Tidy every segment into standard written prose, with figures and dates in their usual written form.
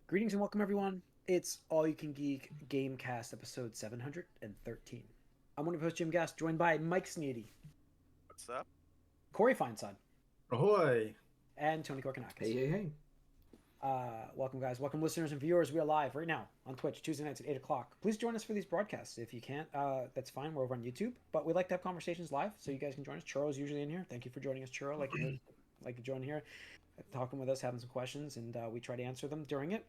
Greetings and welcome, everyone. It's All You Can Geek Gamecast episode 713. I'm one of your hosts, Jim Gass, joined by Mike Sneedy, What's up? Corey Feinsod, Ahoy! and Tony Korkanakis. Hey. Welcome, guys. Welcome, listeners and viewers. We are live right now on Twitch, Tuesday nights at 8 o'clock. Please join us for these broadcasts. If you can't, that's fine. We're over on YouTube. But we like to have conversations live, so you guys can join us. Churro's usually in here. Thank you for joining us, Churro. Like to join here, talking with us, having some questions, and we try to answer them during it.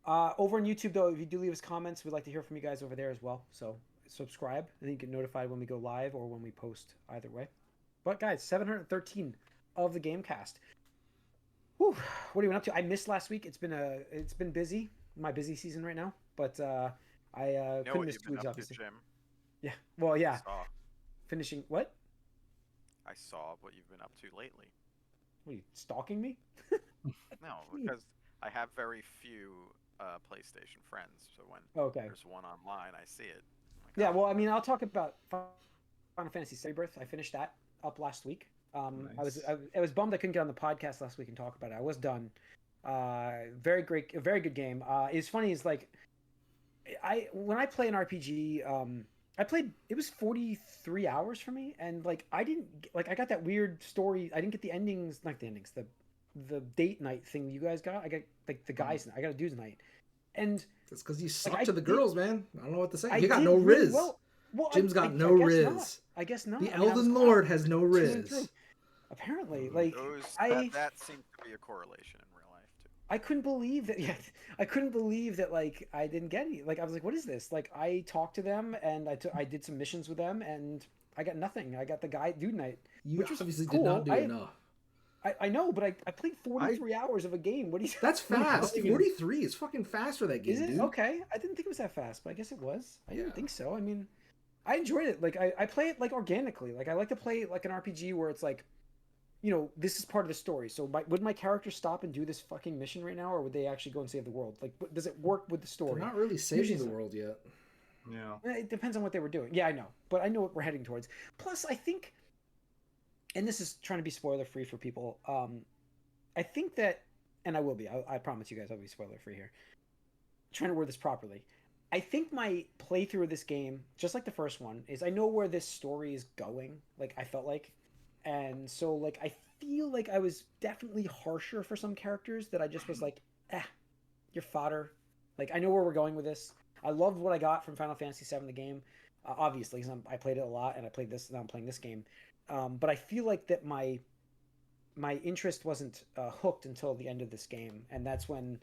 Over on YouTube, though, if you do leave us comments, we'd like to hear from you guys over there as well. So subscribe, and then you get notified when we go live or when we post, either way. But guys, 713 of the Gamecast. Whew, what are you up to? I missed last week. It's been busy, my busy season right now. But I couldn't miss 2 weeks, obviously. Jim? Yeah, well, yeah. I saw. Finishing what? I saw what you've been up to lately. What are you stalking me? No, because I have very few PlayStation friends, so when there's one online, I see it. Like, yeah, well, I mean, I'll talk about Final Fantasy VII Rebirth. I finished that up last week. Nice. I was bummed I couldn't get on the podcast last week and talk about it. I was done. Very great, a very good game. It's funny, is like when I play an RPG, I played, it was 43 hours for me, and like I got that weird story. I didn't get the endings, not the endings, the date night thing you guys got. I got like the guys, I got a dude's night, and It's because you suck like, to the girls, man. I don't know what to say. You got did no really Riz. well. Jim's got no I guess Riz. not. I guess not. The I mean, Elden Lord has no through and Riz. through. Apparently, like that seems to be a correlation in real life too. I couldn't believe that. Yeah, I couldn't believe that. Like, I didn't get any. Like, I was like, "What is this?" Like, I talked to them and I did some missions with them, and I got nothing. I got the guy dude night, You which was obviously cool. did not do enough. I know, but I played 43 hours of a game. What do you? That's fast. 43 is fucking fast for that game, Is it dude. okay? I didn't think it was that fast, but I guess it was. I didn't Yeah. think so. I mean, I enjoyed it. Like, I play it like organically. Like, I like to play like an RPG where it's like, you know, this is part of the story. So would my character stop and do this fucking mission right now, or would they actually go and save the world? Like, does it work with the story? They're not really saving Usually the world yet. Yeah. It depends on what they were doing. Yeah, I know, but I know what we're heading towards. Plus, I think, and this is trying to be spoiler free for people. I think that, and I will be. I promise you guys, I'll be spoiler free here. I'm trying to word this properly. I think my playthrough of this game, just like the first one, is I know where this story is going. Like, I felt like, and so like I feel like I was definitely harsher for some characters that I just was like, you're fodder. Like, I know where we're going with this. I loved what I got from Final Fantasy VII, the game, obviously, because I played it a lot, and I played this, and I'm playing this game. But I feel like that my interest wasn't hooked until the end of this game, and that's when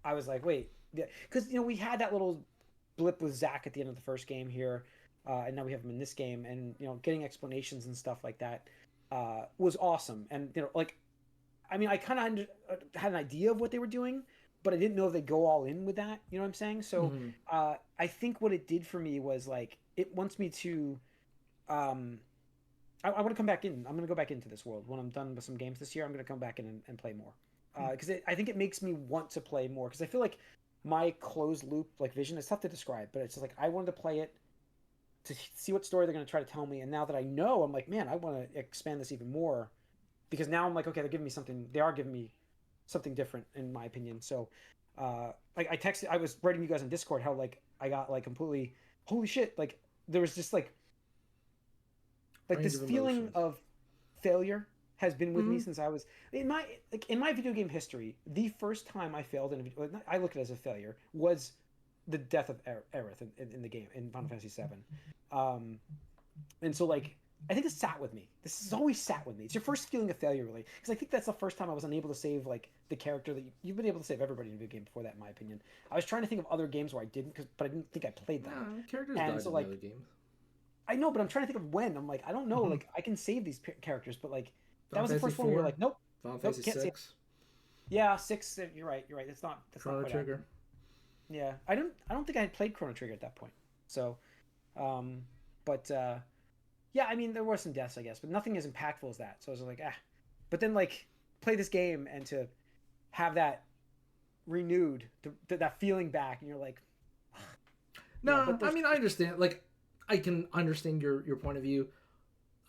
I was like, wait, because you know we had that little blip with Zack at the end of the first game here, and now we have him in this game, and you know, getting explanations and stuff like that was awesome. And you know, like, I mean, I kind of had an idea of what they were doing, but I didn't know if they'd go all in with that. You know what I'm saying? So I think what it did for me was like it wants me to. I want to come back in. I'm going to go back into this world when I'm done with some games this year. I'm going to come back in and play more because I think it makes me want to play more, because I feel like my closed loop like vision is tough to describe, but it's just like I wanted to play it to see what story they're going to try to tell me, and now that I know, I'm like, man, I want to expand this even more, because now I'm like, okay, they're giving me something. They are giving me something different, in my opinion. So, like I was writing you guys on Discord how like I got like completely holy shit, like there was just like this feeling of failure has been with me since I was in my video game history. The first time I failed I look at it as a failure, was the death of Aerith in the game in Final Fantasy VII. And so like I think it sat with me. This has always sat with me. It's your first feeling of failure, really, because I think that's the first time I was unable to save like the character that you've been able to save everybody in a video game before that, in my opinion. I was trying to think of other games where I didn't, but I didn't think I played them. Yeah, characters and died so in like other games. I know, but I'm trying to think of when. I'm like, I don't know. Like, I can save these characters, but like, that Final was the first Fantasy one where IV? like, nope, Final nope, Fantasy can't save. 6. Yeah, 6. You're right. That's not Chrono quite Trigger. accurate. Yeah, I don't think I had played Chrono Trigger at that point. So, but yeah, I mean, there were some deaths, I guess, but nothing as impactful as that. So I was like, But then like, play this game and to have that renewed, that feeling back, and you're like, No, I mean, I understand. Like, I can understand your point of view.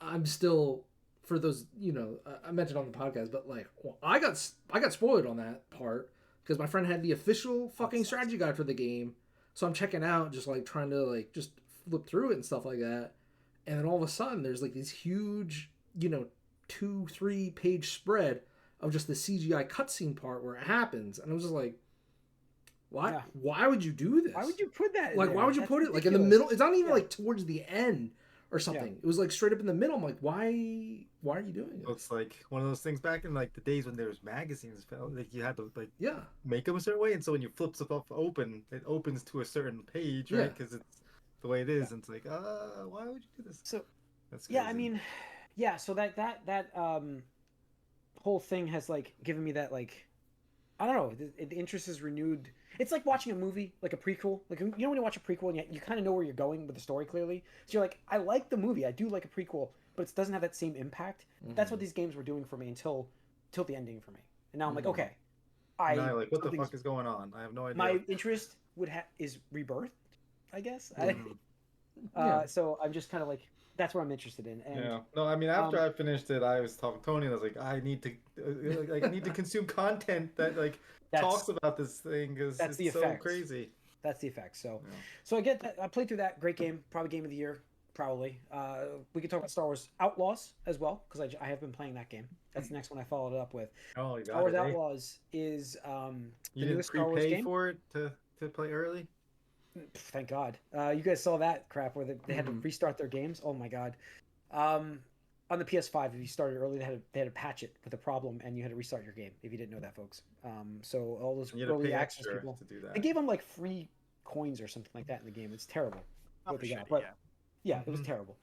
I'm still, for those, you know, I mentioned on the podcast, but like, well, I got spoiled on that part. because my friend had the official fucking strategy guide for the game. So I'm checking out, just like trying to like just flip through it and stuff like that. And then all of a sudden, there's like these huge, 2-3 page spread of just the CGI cutscene part where it happens, and I was just like, why? Yeah. Why would you do this? Why would you put that? Like, why would you put it like in the middle? It's not even like towards the end or something. Yeah. It was like straight up in the middle. I'm like, why are you doing it? It's like one of those things back in like the days when there was magazines, like you had to like yeah make them a certain way, and so when you flip stuff open, it opens to a certain page, right? Because it's the way it is, and it's like, why would you do this? So that's crazy. Yeah, I mean, yeah. So that whole thing has like given me that like, I don't know, the interest is renewed. It's like watching a movie, like a prequel. Like, when you watch a prequel and you kind of know where you're going with the story clearly. So you're like, I like the movie. I do like a prequel, but it doesn't have that same impact. Mm-hmm. That's what these games were doing for me until the ending for me. And now I'm like, okay. Like, what the fuck is going on? I have no idea. My interest is rebirth, I guess. Mm-hmm. So I'm just kind of like, that's what I'm interested in. And, yeah. No, I mean, after I finished it, I was talking to Tony, and I was like, I need to consume content that like talks about this thing because it's so crazy. That's the effect. So, so I get that. I played through that. Great game. Probably game of the year. Probably. We could talk about Star Wars Outlaws as well because I have been playing that game. That's the next one I followed it up with. Oh, you got Star Wars Outlaws is you didn't prepay for it to play early. Thank God. You guys saw that crap where they had to restart their games. Oh my God. On the PS5, if you started early, they had to patch it with a problem, and you had to restart your game. If you didn't know that, folks. So all those early access people, they gave them like free coins or something like that in the game. It's terrible what they got, but yeah, it was terrible.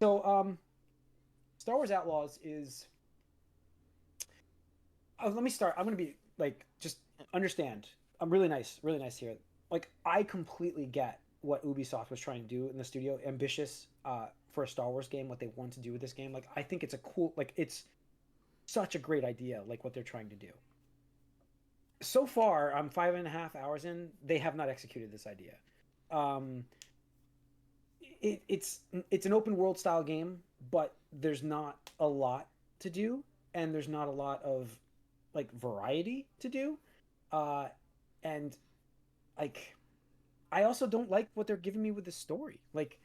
So Star Wars Outlaws is. Let me start. I'm gonna be like, just understand. I'm really nice here. Like, I completely get what Ubisoft was trying to do in the studio. Ambitious for a Star Wars game, what they want to do with this game. Like, I think it's a cool, like, it's such a great idea, like, what they're trying to do. So far, I'm 5.5 hours in, they have not executed this idea. It's an open world style game, but there's not a lot to do, and there's not a lot of, like, variety to do. And like, I also don't like what they're giving me with the story. Like,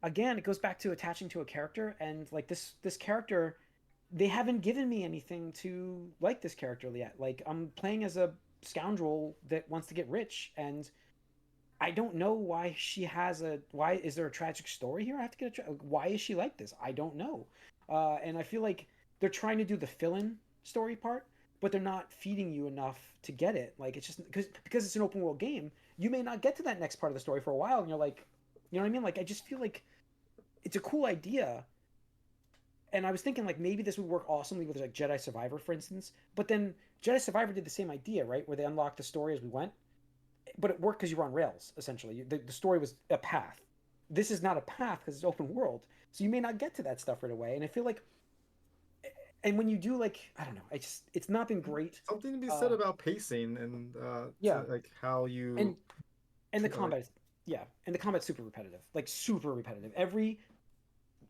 again, it goes back to attaching to a character, and like this character, they haven't given me anything to like this character yet. Like, I'm playing as a scoundrel that wants to get rich, and I don't know why why is there a tragic story here? I have to get why is she like this? I don't know. And I feel like they're trying to do the fill-in story part, but they're not feeding you enough to get it. Like, it's just because it's an open world game, you may not get to that next part of the story for a while, and you're like, you know what I mean? Like, I just feel like it's a cool idea, and I was thinking like maybe this would work awesomely with like Jedi Survivor, for instance. But then Jedi Survivor did the same idea, right? Where they unlocked the story as we went, but it worked because you were on rails essentially. The story was a path. This is not a path because it's open world, so you may not get to that stuff right away. And I feel like. And when you do, like, I don't know, it's not been great. Something to be said about pacing and like how you and the combat, and the combat's super repetitive, like super repetitive. Every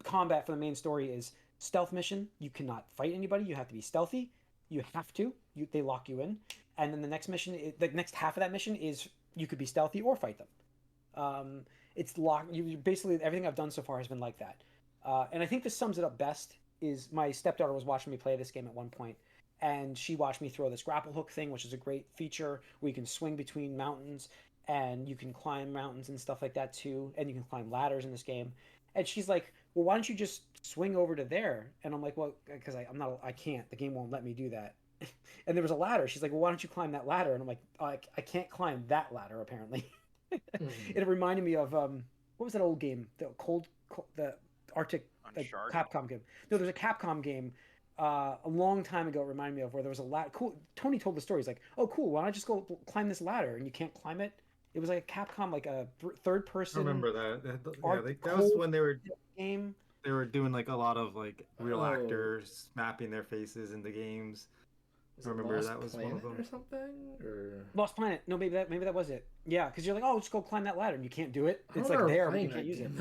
combat for the main story is stealth mission. You cannot fight anybody. You have to be stealthy. You have to. They lock you in, and then the next mission, the next half of that mission is you could be stealthy or fight them. It's locked. You basically everything I've done so far has been like that, and I think this sums it up best. Is my stepdaughter was watching me play this game at one point, and she watched me throw this grapple hook thing, which is a great feature where you can swing between mountains and you can climb mountains and stuff like that too, and you can climb ladders in this game. And she's like, well, why don't you just swing over to there? And I'm like, well, because I can't, the game won't let me do that. And there was a ladder. She's like, well, why don't you climb that ladder? And I'm like, I can't climb that ladder apparently. It reminded me of what was that old game, the Arctic Capcom game. No, there's a Capcom game a long time ago. It reminded me of where there was a ladder. Cool. Tony told the story. He's like, "Oh, cool. Why don't I just go climb this ladder?" And you can't climb it. It was like a Capcom, like a third person. I remember that. That was when they were game. They were doing like a lot of like real actors mapping their faces in the games. I remember that was one of them or something. Or Lost Planet. No, maybe that was it. Yeah, because you're like, oh, just go climb that ladder, and you can't do it. It's like there, but you can't use it.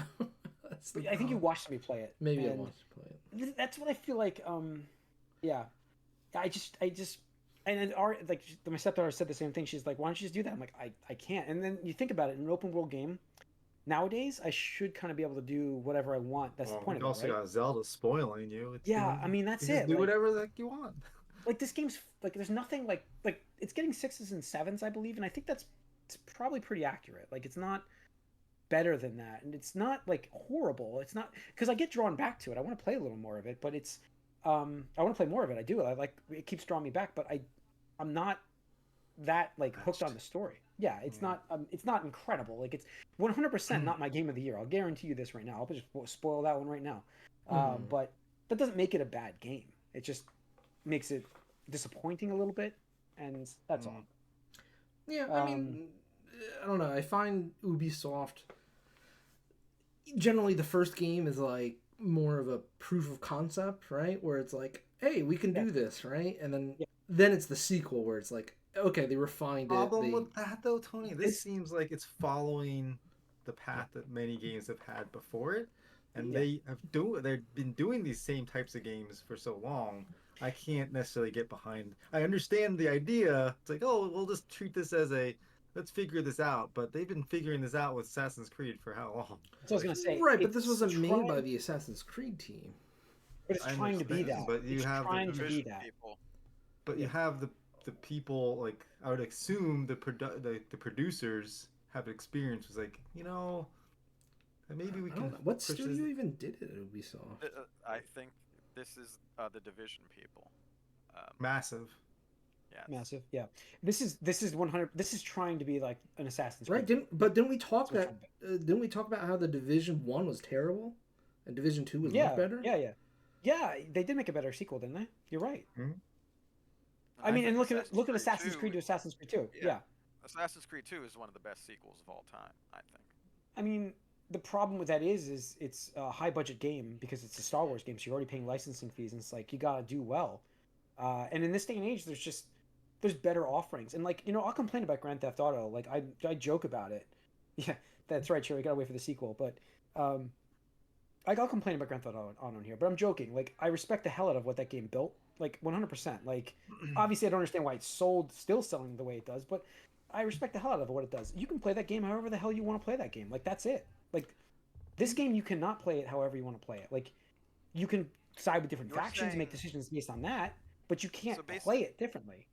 I think you watched me play it. Maybe I watched you play it. That's what I feel like. Yeah, I just and my stepdaughter said the same thing. She's like, "Why don't you just do that?" I'm like, I can't. And then you think about it, in an open world game nowadays, I should kind of be able to do whatever I want. That's the point of it, right? You also got Zelda spoiling you. I mean, that's you it. Just do whatever you want. Like this game's like, there's nothing like it's getting 6s and 7s, I believe, and I think it's probably pretty accurate. Like it's not better than that, and it's not like horrible. It's not, because I get drawn back to it. I want to play a little more of it, but it's I want to play more of it. I do. I like, it keeps drawing me back, but I'm not that like hooked on the story. Yeah, it's not incredible. Like it's 100% not my game of the year. I'll guarantee you this right now. I'll just spoil that one right now. But that doesn't make it a bad game. It just makes it disappointing a little bit, and that's all. Yeah, I mean, I don't know. I find Ubisoft, generally the first game is like more of a proof of concept, right? Where it's like, hey, we can do this, right? And then it's the sequel where it's like, okay, they refined it. Problem with that though, Tony, this seems like it's following the path that many games have had before it, and they've been doing these same types of games for so long. I can't necessarily get behind. I understand the idea. It's like, oh, we'll just treat this as let's figure this out. But they've been figuring this out with Assassin's Creed for how long? That's what I was gonna say. Right, but this wasn't made by the Assassin's Creed team. But it's trying to be that. But you have trying to be that. But you have the people, like, I would assume the producers have experience. Was like, maybe we can. What studio even did it at Ubisoft? I think this is the Division people. Massive. Yeah. Massive. Yeah. This is 100. This is trying to be like an Assassin's Creed. Right? Didn't we talk about how the Division 1 was terrible and Division 2 was much better? Yeah, they did make a better sequel, didn't they? You're right. Mm-hmm. I mean, and look at Assassin's Creed to Assassin's Creed 2. Yeah. Assassin's Creed 2 is one of the best sequels of all time, I think. I mean, the problem with that is it's a high budget game because it's a Star Wars game, so you're already paying licensing fees, and it's like you gotta do well. And in this day and age, there's better offerings, and like, I'll complain about Grand Theft Auto. Like I joke about it. Yeah, that's right. Sure, we gotta wait for the sequel, but I'll complain about Grand Theft Auto on here, but I'm joking. Like, I respect the hell out of what that game built. Like 100%. Like, obviously, I don't understand why it's still selling the way it does, but I respect the hell out of what it does. You can play that game however the hell you want to play that game. Like, that's it. Like, this game, you cannot play it however you want to play it. Like, you can side with different factions, make decisions based on that, but you can't play it differently.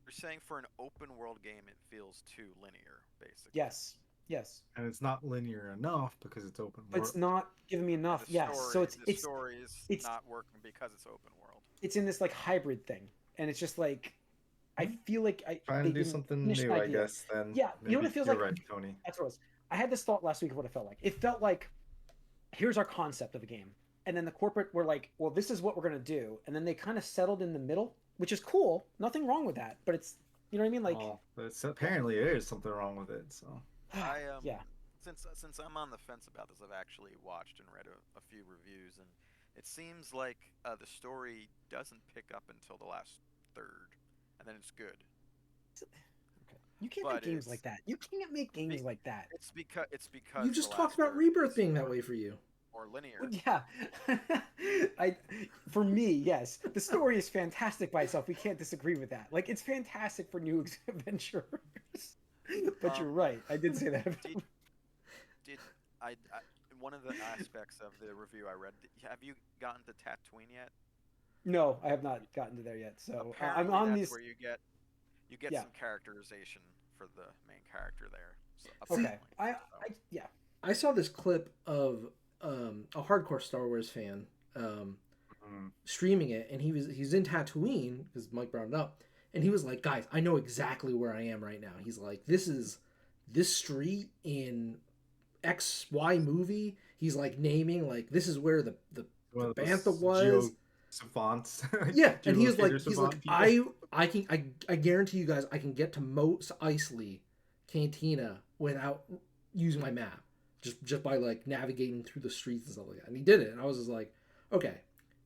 You're saying for an open world game, it feels too linear, basically. Yes. And it's not linear enough because it's open world. But it's not giving me enough. So the story is not working because it's open world. It's in this like hybrid thing, and it's just like, I feel like trying to do something new, I guess. Then you know what it feels like. Right, Tony. That's what it was. I had this thought last week of what it felt like. It felt like, here's our concept of a game, and then the corporate were like, well, this is what we're gonna do, and then they kind of settled in the middle, which is cool. Nothing wrong with that, but it's, you know what I mean, like. But apparently there is something wrong with it. So. Since I'm on the fence about this, I've actually watched and read a few reviews, and it seems like the story doesn't pick up until the last third, and then it's good. Okay. You can't make games like that. You can't make games like that. It's because you just talked about Rebirth being that way for you. Or linear. Yeah. For me, yes. The story is fantastic by itself. We can't disagree with that. Like, it's fantastic for new adventurers. But you're right. I did say that. One of the aspects of the review I read, have you gotten to Tatooine yet? No, I have not gotten to there yet. So I'm on that's these. Where you get some characterization for the main character there. So, okay. I saw this clip of a hardcore Star Wars fan streaming it, and he's in Tatooine because Mike brought it up. And he was like, guys, I know exactly where I am right now. He's like, this is this street in XY movie. He's like naming, like, this is where the bantha was. Savants. Yeah, and he's like, I guarantee you guys, I can get to Mos Eisley Cantina without using my map, just by like navigating through the streets and stuff like that. And he did it, and I was just like, okay,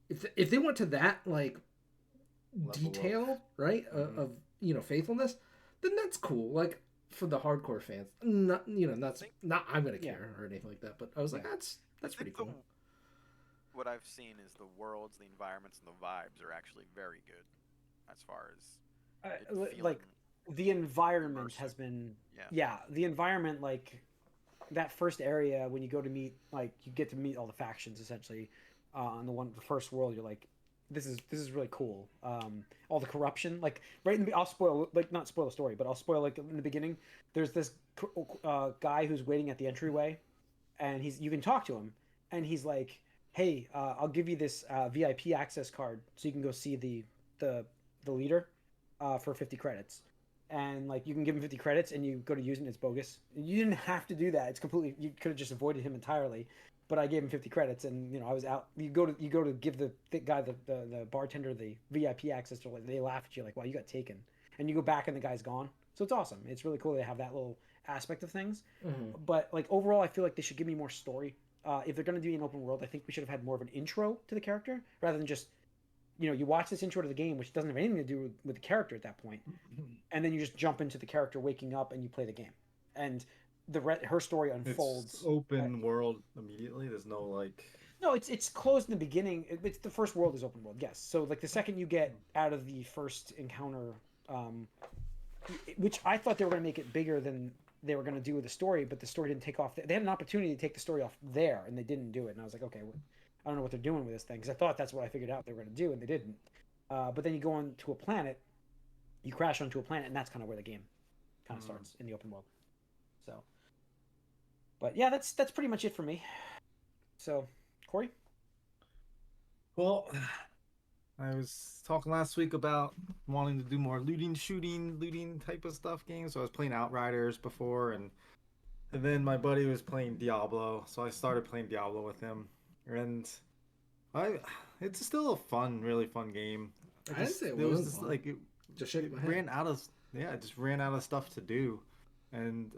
if they went to that like detail, right, of faithfulness, then that's cool. Like, for the hardcore fans, not I'm gonna care or anything like that. But I was like, that's pretty cool. What I've seen is the worlds, the environments, and the vibes are actually very good, as far as feeling like the environment has immersive. been, Yeah. yeah, the environment, like that first area when you go to meet, like you get to meet all the factions essentially on the first world. You're like, this is really cool. All the corruption, like right in the, I'll spoil, like not spoil the story, but I'll spoil, like in the beginning. There's this guy who's waiting at the entryway, and you can talk to him, and he's like, hey, I'll give you this VIP access card so you can go see the the leader for 50 credits. And like you can give him 50 credits and you go to use it and it's bogus. You didn't have to do that. It's completely, you could have just avoided him entirely. But I gave him 50 credits, and I was out. You go to give the guy, the bartender, the VIP access to, like, they laugh at you like, wow, you got taken. And you go back and the guy's gone. So it's awesome. It's really cool to have that little aspect of things. Mm-hmm. But like overall, I feel like they should give me more story. If they're going to do an open world, I think we should have had more of an intro to the character rather than just, you watch this intro to the game, which doesn't have anything to do with the character at that point, and then you just jump into the character waking up and you play the game, and her story It's unfolds. open world immediately. There's no like. No, it's closed in the beginning. It's the first world is open world, yes. So like the second you get out of the first encounter, um, which I thought they were going to make it bigger than they were going to do with the story, but the story didn't take off. They had an opportunity to take the story off there, and they didn't do it. And I was like, okay, well, I don't know what they're doing with this thing, because I thought that's what I figured out they were going to do, and they didn't. But then you go on to a planet, you crash onto a planet, and that's kind of where the game kind of starts in the open world. So, but yeah, that's pretty much it for me. So, Corey? Well, I was talking last week about wanting to do more looting, shooting, looting type of stuff games. So I was playing Outriders before, and then my buddy was playing Diablo, so I started playing Diablo with him, and I it's still a fun, really fun game. I didn't say it There was wasn't just fun. like Just it shaking my head. ran out of it just ran out of stuff to do, and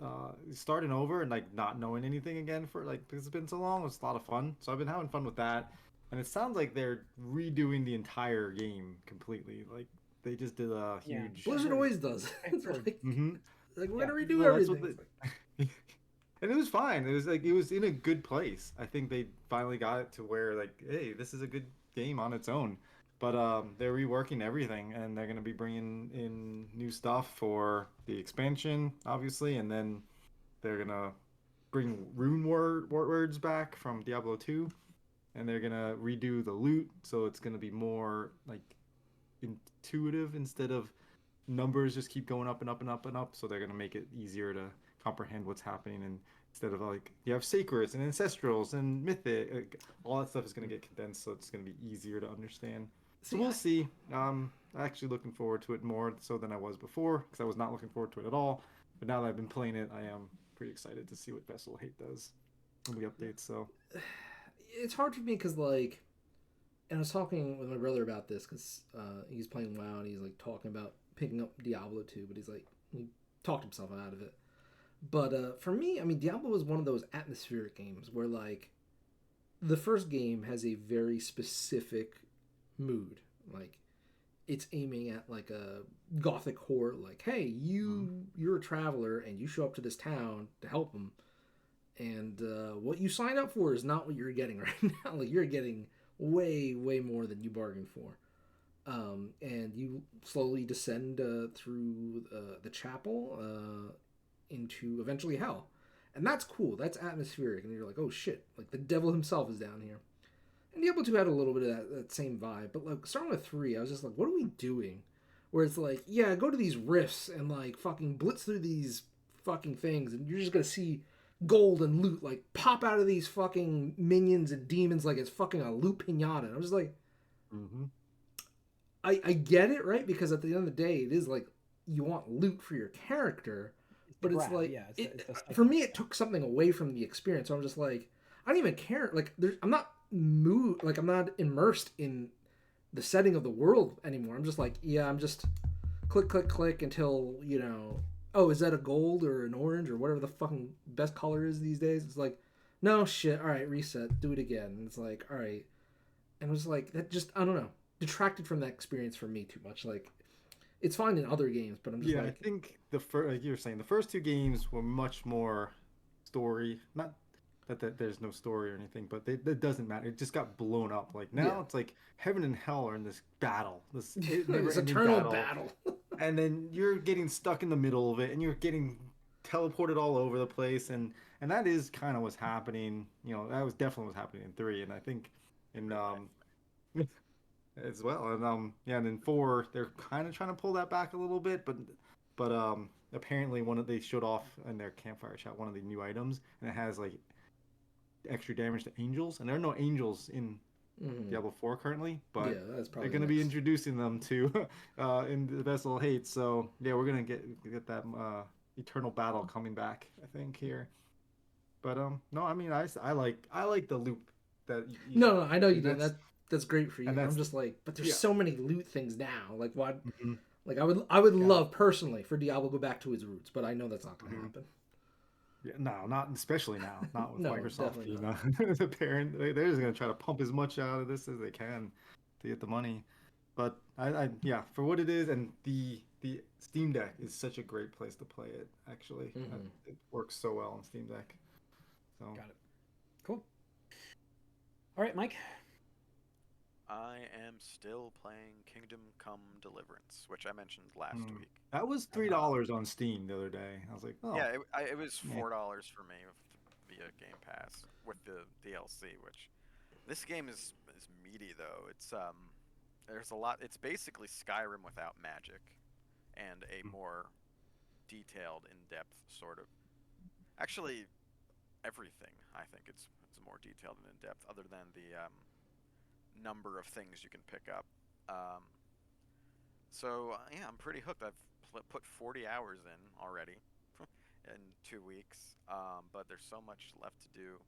starting over and like not knowing anything again for like because it's been so long was a lot of fun. So I've been having fun with that, and it sounds like they're redoing the entire game completely. Like they just did a Yeah. huge. Blizzard always does. It's like, Mhm. we're Yeah. gonna redo Well, that's what everything. and it was fine. It was like it was in a good place. I think they finally got it to where like, hey, this is a good game on its own. But they're reworking everything, and they're gonna be bringing in new stuff for the expansion, obviously, and then they're gonna bring words back from Diablo 2, and they're gonna redo the loot, so it's gonna be more like intuitive instead of numbers just keep going up and up and up and up. So they're gonna make it easier to comprehend what's happening, and instead of like you have sacreds and ancestrals and mythic, like, all that stuff is gonna get condensed, so it's gonna be easier to understand. So See, we'll see. Actually looking forward to it more so than I was before because I was not looking forward to it at all. But now that I've been playing it, I am pretty excited to see what Vessel Hate does when we update. So it's hard for me because like, and I was talking with my brother about this because he's playing WoW and he's like talking about picking up Diablo 2, but he's like he talked himself out of it. But for me, I mean, Diablo is one of those atmospheric games where like the first game has a very specific mood. Like it's aiming at like a gothic horror. Like, hey, you're a traveler and you show up to this town to help them, and what you sign up for is not what you're getting right now. Like you're getting way more than you bargained for. And you slowly descend through the chapel into eventually hell, and that's cool. That's atmospheric, and you're like, oh shit, like the devil himself is down here. And Diablo 2 had a little bit of that same vibe, but like starting with 3, I was just like, what are we doing? Where it's like, yeah, go to these rifts and like fucking blitz through these fucking things, and you're just gonna see gold and loot like pop out of these fucking minions and demons like it's fucking a loot pinata. And I was like, mm-hmm. I get it, right? Because at the end of the day, it is like you want loot for your character, It's the but it's grab, like yeah. It's the for cycle. me, it took something away from the experience. So I'm just like, I don't even care. Like, I'm not moved. Like, I'm not immersed in the setting of the world anymore. I'm just like, yeah, I'm just click until oh, is that a gold or an orange or whatever the fucking best color is these days? It's like, no shit. All right, reset, do it again. And it's like, all right, and it was like that. Just I don't know, detracted from that experience for me too much. Like, it's fine in other games, but I'm just Yeah, I like, think the first, like you were saying, the first two games were much more story. Not that there's no story or anything, but that doesn't matter. It just got blown up. Like now, yeah, it's like heaven and hell are in this battle, this this never-ending eternal battle, battle. and then you're getting stuck in the middle of it, and you're getting teleported all over the place, and that is kind of what's happening. That was definitely what's happening in 3, and I think in as well, and yeah, and in 4 they're kind of trying to pull that back a little bit, but apparently they showed off in their campfire chat one of the new items, and it has like extra damage to angels, and there are no angels in Diablo 4 currently, but Yeah, that's they're probably going to be introducing them to in the Vessel of Hate. So yeah, we're gonna get that eternal battle coming back, I think here. But no, I mean I like the loop that No, I know you and did. That's great for you. and I'm that's just like, but there's yeah. so many loot things now. Like what? Mhm. Like I would Yeah. love personally for Diablo to go back to its roots, but I know that's not going to happen. Yeah, no, not especially now. Not with No, Microsoft definitely being not. the parent. They're just gonna try to pump as much out of this as they can to get the money. But yeah, for what it is, and the Steam Deck is such a great place to play it. Actually, it works so well on Steam Deck. So Got it. Cool. All right, Mike. I am still playing Kingdom Come Deliverance, which I mentioned last week. that was $3 on Steam the other day. I was like, oh Yeah, it was yeah. $4 for me via Game Pass with the DLC. Which this game is meaty though. It's there's a lot. It's basically Skyrim without magic, and a more detailed, in-depth sort of. Actually, everything. I think it's more detailed and in-depth, other than the number of things you can pick up. So yeah, I'm pretty hooked. I've put 40 hours in already in 2 weeks, but there's so much left to do.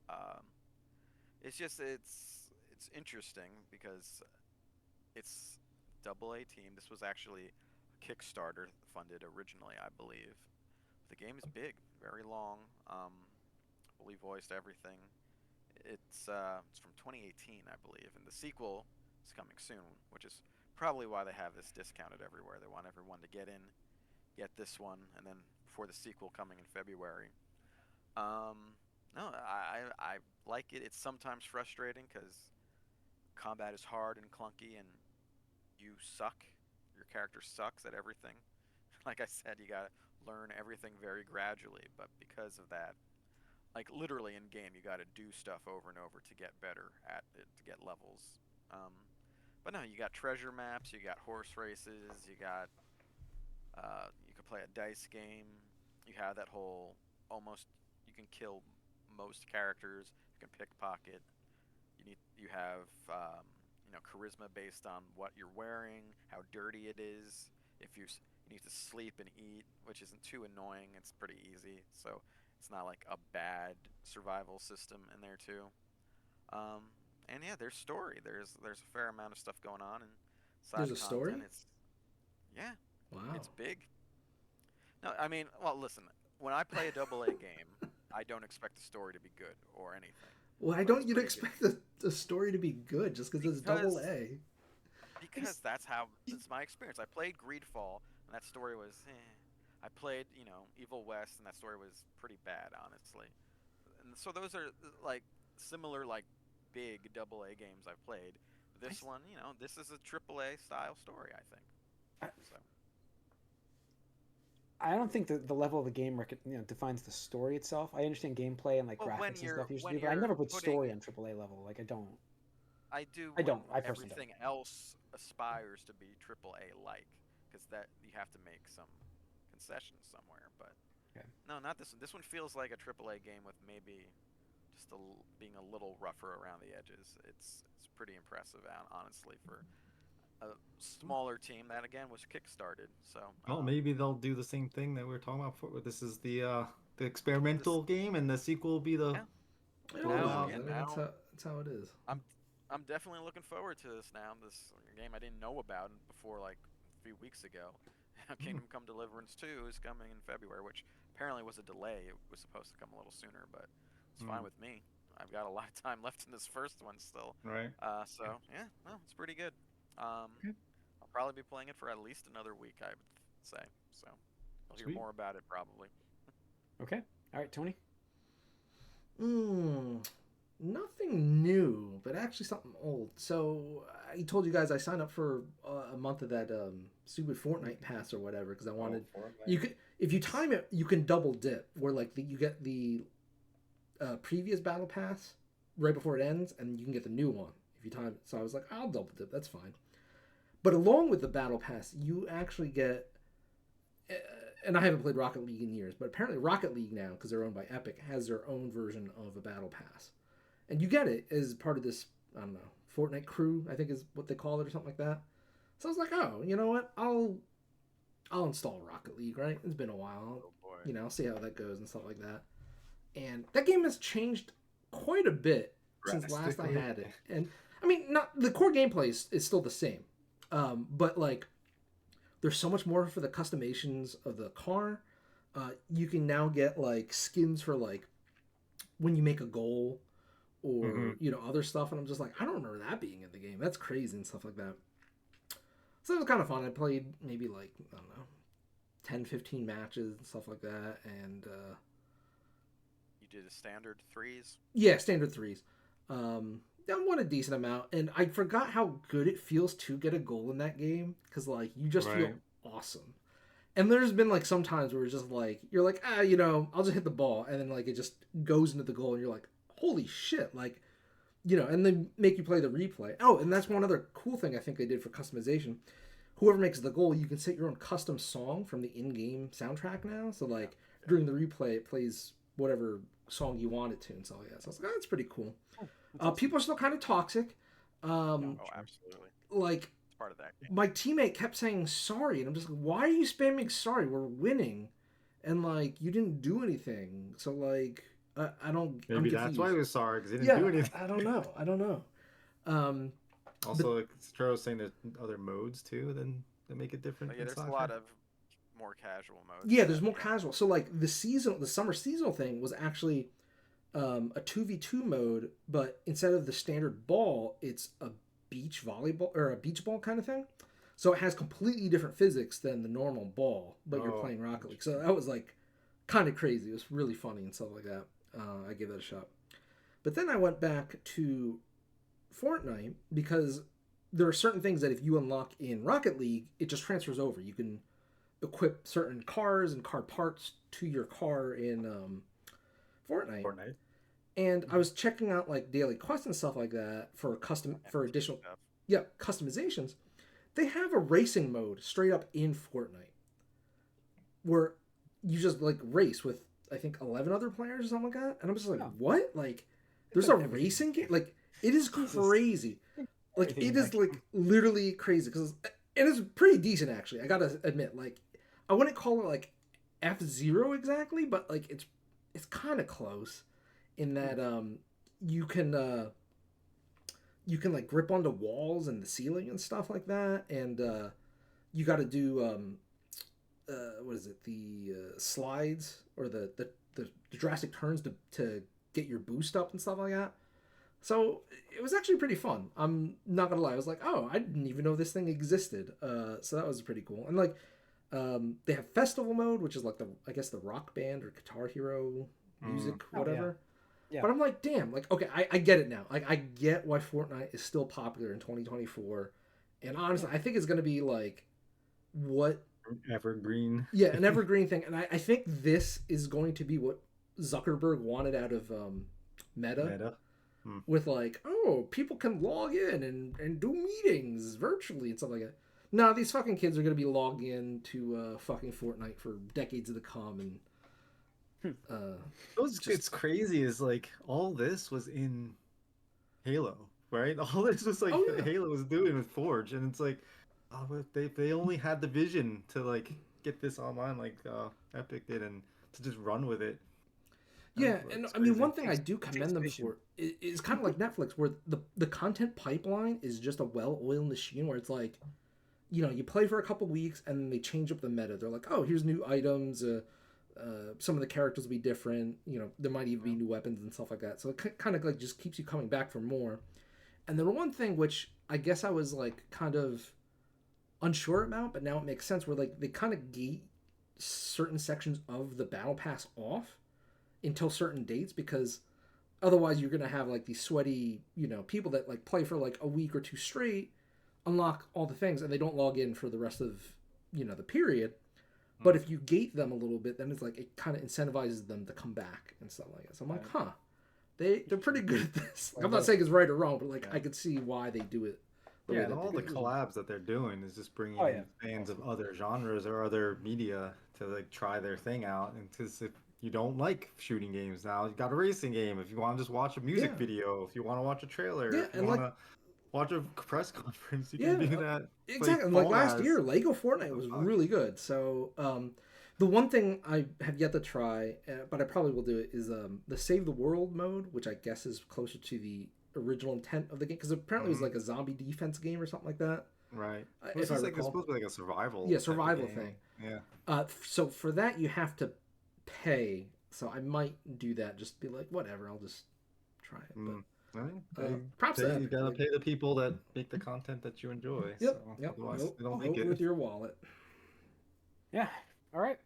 Um, it's interesting because it's AA team. This was actually Kickstarter funded originally, I believe. The game is big, very long, fully voiced, everything. It's from 2018, I believe, and the sequel is coming soon, which is probably why they have this discounted everywhere. They want everyone to get in, get this one, and then before the sequel coming in February. No, I like it. It's sometimes frustrating because combat is hard and clunky, and you suck. Your character sucks at everything. Like I said, you gotta learn everything very gradually. But because of that, like literally in game, you gotta do stuff over and over to get better at it, to get levels. But no, you got treasure maps, you got horse races, you can play a dice game. You have that whole almost you can kill most characters. You can pickpocket. You have charisma based on what you're wearing, how dirty it is. If you need to sleep and eat, which isn't too annoying. It's pretty easy, so it's not like a bad survival system in there too. And yeah, there's story. There's a fair amount of stuff going on and side There's a story? content. Yeah, Wow. it's big. No, I mean, well, listen. When I play a AA game, I don't expect the story to be good or anything. Why But don't it's you pretty good. expect the story to be good just because it's double A? Because that's my experience. I played Greedfall, and that story was. I played, Evil West, and that story was pretty bad, honestly. And so those are like similar, like big AA games I've played. This one, this is a AAA style story, I think. I, So. I don't think that the level of the game defines the story itself. I understand gameplay and like Well, graphics and stuff usually, but I never put story on AAA level. Like I don't. I do I when don't. I personally everything else aspires to be AAA like, because that you have to make some concessions somewhere. But don't. Okay. no, not this one. This one feels like a AAA game with maybe just being a little rougher around the edges. It's pretty impressive, honestly, for a smaller team that again was kickstarted. So well, maybe they'll do the same thing that we were talking about before. This is the experimental game, and the sequel will be the yeah. It blow always out. is. I mean, that's how it is. I'm definitely looking forward to this now. This game I didn't know about before like a few weeks ago. Kingdom Come Deliverance 2 is coming in February, which apparently was a delay. It was supposed to come a little sooner, but it's fine with me. I've got a lot of time left in this first one still. Right. So yeah, no, it's pretty good. Okay. I'll probably be playing it for at least another week, I would say. So you'll hear Sweet. more about it probably. Okay. All right, Tony. Hmm. nothing new, but actually something old. So I told you guys I signed up for a month of that stupid Fortnite pass or whatever because I wanted. You could, if you time it, you can double dip. Where like you get the previous battle pass right before it ends, and you can get the new one if you time it. So I was like, I'll double dip. That's fine. But along with the battle pass, you actually get. And I haven't played Rocket League in years, but apparently Rocket League now, because they're owned by Epic, has their own version of a battle pass. And you get it as part of this, I don't know, Fortnite crew, I think is what they call it or something like that. So I was like, oh, you know what? I'll install Rocket League, right? It's been a while. Oh boy. You know, I'll see how that goes and stuff like that. And that game has changed quite a bit since last I had it. And I mean, not the core gameplay is still the same. But like there's so much more for the customizations of the car. You can now get like skins for like when you make a goal or you know other stuff, and I'm just like, I don't remember that being in the game. That's crazy and stuff like that. So it was kind of fun. I played maybe like, I don't know, 10, 15 matches and stuff like that, and You did a standard threes. yeah, standard threes. I won a decent amount, and I forgot how good it feels to get a goal in that game because like you just feel awesome. And there's been like some times where it's just like you're like, you know, I'll just hit the ball, and then like it just goes into the goal, and you're like, holy shit, like, you know, and they make you play the replay. Oh, and that's one other cool thing I think they did for customization. Whoever makes the goal, you can set your own custom song from the in-game soundtrack now. So like during the replay, it plays whatever song you want it to and stuff like that. So I was like, that's pretty cool. People are still kind of toxic. Oh, absolutely. Like It's part of that game. my teammate kept saying sorry, and I'm just like, why are you spamming sorry? We're winning, and like you didn't do anything. So like I don't. Maybe that's why he was sorry because he didn't do anything. I don't know. Also, like Stroh was saying, there's other modes too that make it different. Yeah, there's a lot of more casual modes. Yeah, there's more casual. So like the summer seasonal thing was actually a 2v2 mode, but instead of the standard ball, it's a beach volleyball or a beach ball kind of thing. So it has completely different physics than the normal ball, but you're playing Rocket League. So that was like kind of crazy. It was really funny and stuff like that. I gave that a shot. But then I went back to Fortnite because there are certain things that if you unlock in Rocket League, it just transfers over. You can equip certain cars and car parts to your car in Fortnite. And I was checking out like daily quests and stuff like that for additional customizations. They have a racing mode straight up in Fortnite where you just like race with I think 11 other players or something like that. And I'm just like, what? Like there's a racing game? Like it is crazy. Like it is like literally crazy because it is pretty decent actually. I gotta admit, like I wouldn't call it like F-Zero exactly, but like it's kind of close in that you can like grip onto walls and the ceiling and stuff like that, and you got to do what is it, the slides or the drastic turns to get your boost up and stuff like that. So it was actually pretty fun. I'm not gonna lie, I was like, oh, I didn't even know this thing existed. So that was pretty cool. And like they have festival mode, which is like the rock band or Guitar Hero music, whatever. Yeah. But I'm like, damn, like, okay, I get it now. Like, I get why Fortnite is still popular in 2024. And honestly, I think it's going to be like what... Evergreen. Yeah, an evergreen thing. And I think this is going to be what Zuckerberg wanted out of Meta. With like, oh, people can log in and do meetings virtually and stuff like that. No, these fucking kids are going to be logged in to fucking Fortnite for decades to come and... It's crazy is like all this was in Halo, right? All this was like Halo was doing with Forge, and it's like they only had the vision to like get this online like Epic did and to just run with it. Yeah, and I mean one thing I do commend them for is kind of like Netflix, where the content pipeline is just a well-oiled machine where it's like, you know, you play for a couple weeks and then they change up the meta. They're like, oh, here's new items. Some of the characters will be different. You know, there might even be new weapons and stuff like that. So it kind of like just keeps you coming back for more. And then one thing which I guess I was like kind of unsure about, but now it makes sense, where like they kind of gate certain sections of the battle pass off until certain dates because Otherwise, you're gonna have like these sweaty, people that like play for like a week or two straight, unlock all the things, and they don't log in for the rest of the period. But if you gate them a little bit, then it's like it kind of incentivizes them to come back and stuff like that. So I'm like, huh, they're pretty good at this. I'm not saying it's right or wrong, but like I could see why they do it. Yeah, and all the collabs that they're doing is just bringing in fans of other genres or other media to like try their thing out. And because if you don't like shooting games now, you got a racing game. If you want to just watch a music video, if you want to watch a trailer, if you want to watch a press conference, you can do that. Exactly. Like last year, Lego Fortnite was really good. So the one thing I have yet to try, but I probably will do it, is the Save the World mode, which I guess is closer to the original intent of the game, because apparently it was like a zombie defense game or something like that. Right. It's supposed to be like a survival. Yeah, survival thing. Yeah. So for that you have to pay. So I might do that. Just be like, whatever. I'll just try it. But, props to you gotta pay the people that make the content that you enjoy. Yep. So otherwise, they don't make it with your wallet. Yeah. All right.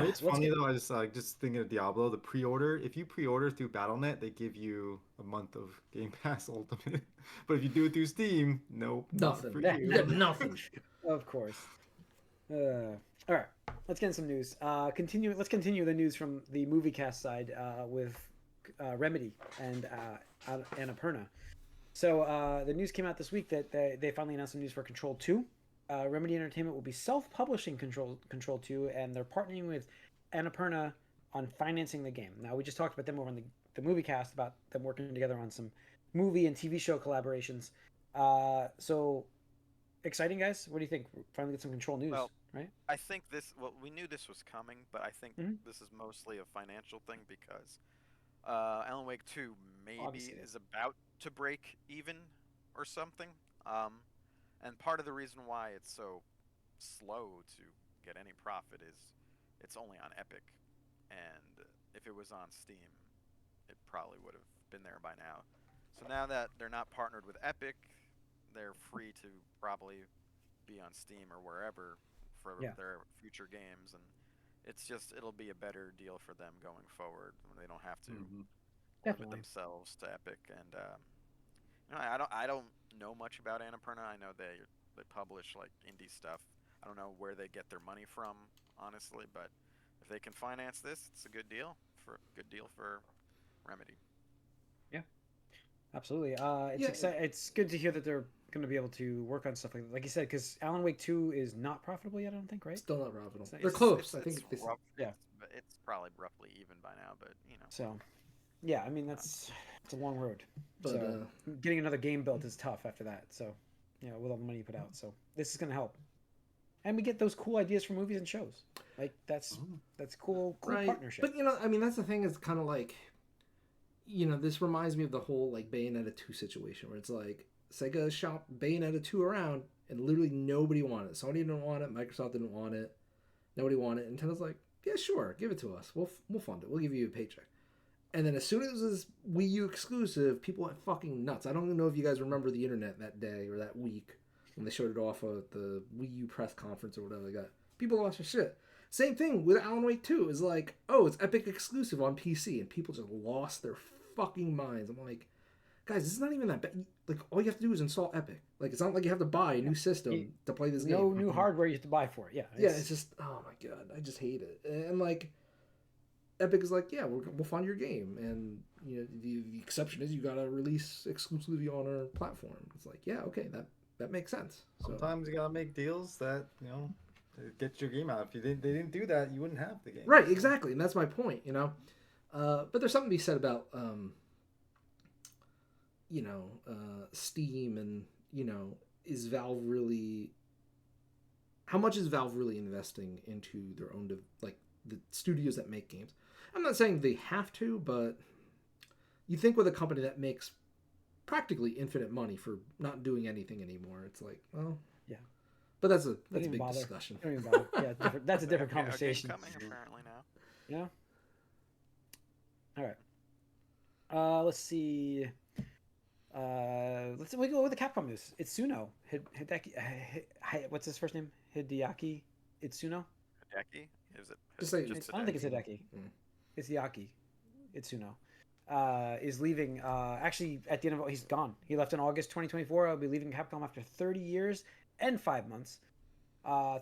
It's funny though. I just thinking of Diablo, the pre-order. If you pre-order through BattleNet, they give you a month of Game Pass Ultimate. But if you do it through Steam, nope, nothing. For you get nothing. Of course. All right. Let's get in some news. Let's continue the news from the MovieCast side with Remedy and Annapurna. So the news came out this week that they finally announced some news for Control 2. Remedy Entertainment will be self-publishing Control 2, and they're partnering with Annapurna on financing the game. Now, we just talked about them over on the MovieCast about them working together on some movie and TV show collaborations. So exciting, guys. What do you think? Finally get some Control news, right? I think we knew this was coming, but I think this is mostly a financial thing because Alan Wake 2 maybe is about to break even or something. And part of the reason why it's so slow to get any profit is it's only on Epic. And if it was on Steam, it probably would have been there by now. So now that they're not partnered with Epic, they're free to probably be on Steam or wherever for their future games. And it'll be a better deal for them going forward when they don't have to limit themselves to Epic. And I don't know much about Annapurna. I know they publish like indie stuff. I don't know where they get their money from, honestly, but if they can finance this, it's a good deal for Remedy. Yeah, absolutely. It's good to hear that they're going to be able to work on stuff like you said, because Alan Wake 2 is not profitable yet. I don't think, right? Still not profitable. They're close. I think it's probably roughly even by now, but So, yeah, I mean it's a long road. But so getting another game built is tough after that. So, with all the money you put out. So this is going to help. And we get those cool ideas from movies and shows. Like that's cool partnership. But I mean that's the thing, is kind of like this reminds me of the whole like Bayonetta 2 situation where it's like Sega shopped Bayonetta 2 around and literally nobody wanted it. Sony didn't want it, Microsoft didn't want it. Nobody wanted it. And Nintendo's like, "Yeah, sure, give it to us. We'll fund it. We'll give you a paycheck." And then as soon as it was Wii U exclusive, people went fucking nuts. I don't even know if you guys remember the internet that day or that week when they showed it off at the Wii U press conference or whatever they got. People lost their shit. Same thing with Alan Wake 2. It's like, oh, it's Epic exclusive on PC. And people just lost their fucking minds. I'm like, guys, this is not even that bad. Like, all you have to do is install Epic. Like, it's not like you have to buy a new system to play this game. No new hardware you have to buy for it. Yeah, it's just, oh my God. I just hate it. And like, Epic is like, yeah, we'll fund your game, and the exception is you gotta release exclusively on our platform. It's like, yeah, okay, that makes sense. Sometimes you gotta make deals that get your game out. If they didn't do that, you wouldn't have the game. Right, exactly, and that's my point. But there's something to be said about Steam and is Valve really? How much is Valve really investing into their own the studios that make games? I'm not saying they have to, but you think with a company that makes practically infinite money for not doing anything anymore, it's like, well, yeah. But that's a big discussion. Don't even bother. Yeah, that's a different conversation. Coming apparently now. Yeah. All right. Let's see. We go with the Capcom news. Itsuno. Hideaki. What's his first name? Hideaki Itsuno. Hideaki. Is it? I don't think it's Hideki. It's Yaki Itsuno. is leaving. Actually, at the end of he's gone. He left in August 2024. I'll be leaving Capcom after 30 years and 5 months.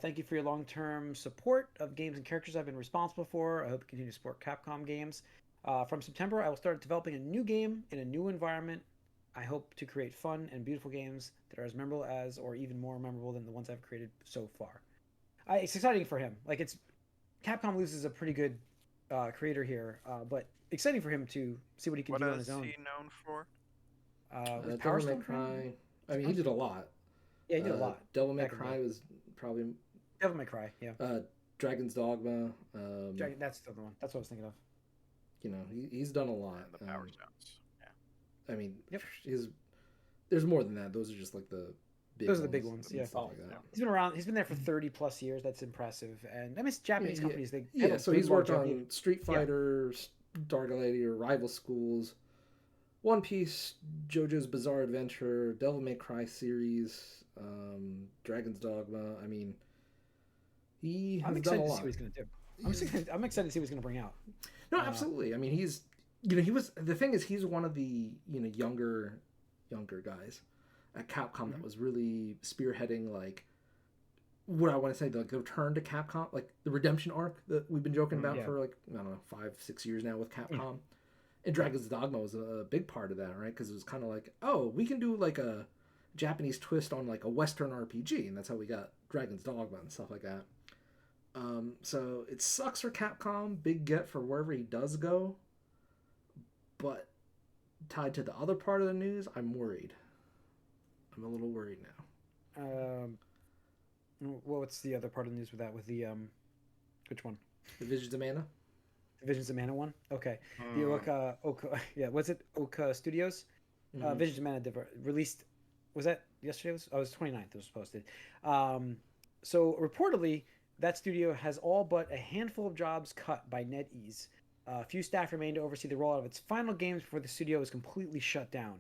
Thank you for your long-term support of games and characters I've been responsible for. I hope you continue to support Capcom games. From September, I will start developing a new game in a new environment. I hope to create fun and beautiful games that are as memorable as, or even more memorable than the ones I've created so far. It's exciting for him. Like Capcom loses a pretty good creator here, but exciting for him to see what he can do on his own. What is he known for? With Power Devil May Stone? Cry. I mean, he did a lot. Yeah, he did a lot. Devil May Cry was probably. Devil May Cry, yeah. Dragon's Dogma. That's the other one. That's what I was thinking of. You know, he's done a lot. And the Power Stones. Yeah. I mean, there's more than that. Those are just like the big Those are the big ones, yeah. Like that. He's been around. He's been there for 30 plus years. That's impressive. And I mean, Japanese companies. They so he's worked on Street Fighter, Dark Gladiator, Rival Schools, One Piece, JoJo's Bizarre Adventure, Devil May Cry series, Dragon's Dogma. I mean, I'm excited to see what he's going to do. I'm excited to see what he's going to bring out. No, absolutely. I mean, he's the thing is he's one of the younger guys at Capcom that was really spearheading like what I want to say the return to Capcom, like the redemption arc that we've been joking about for like I don't know 5-6 years now with Capcom. And Dragon's Dogma was a big part of that, right? Because it was kind of like, oh, we can do like a Japanese twist on like a Western RPG, and that's how we got Dragon's Dogma and stuff like that. So it sucks for Capcom, big get for wherever he does go. But tied to the other part of the news, I'm worried. I'm a little worried now. What's the other part of the news with that? With the which one? The Visions of Mana. The Visions of Mana one. Okay. The Oka. Yeah. Was it Oka Studios? Visions of Mana released. Was that yesterday? It was 29th. It was posted. So reportedly, that studio has all but a handful of jobs cut by NetEase. A few staff remain to oversee the rollout of its final games before the studio is completely shut down.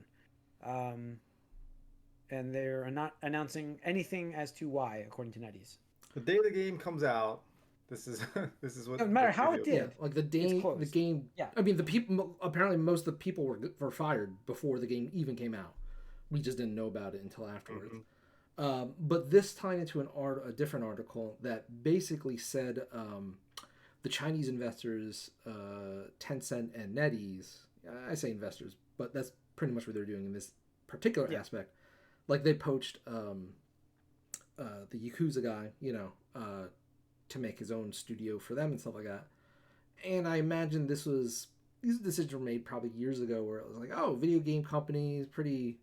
And they're not announcing anything as to why, according to NetEase. The day the game comes out, this is what. No matter how it did, yeah, like the game. Yeah. I mean, the people. Apparently, most of the people were fired before the game even came out. We just didn't know about it until afterwards. But this tied into a different article that basically said the Chinese investors, Tencent and NetEase. I say investors, but that's pretty much what they're doing in this particular aspect. Like they poached the Yakuza guy, to make his own studio for them and stuff like that. And I imagine these decisions were made probably years ago, where it was like, oh, video game companies pretty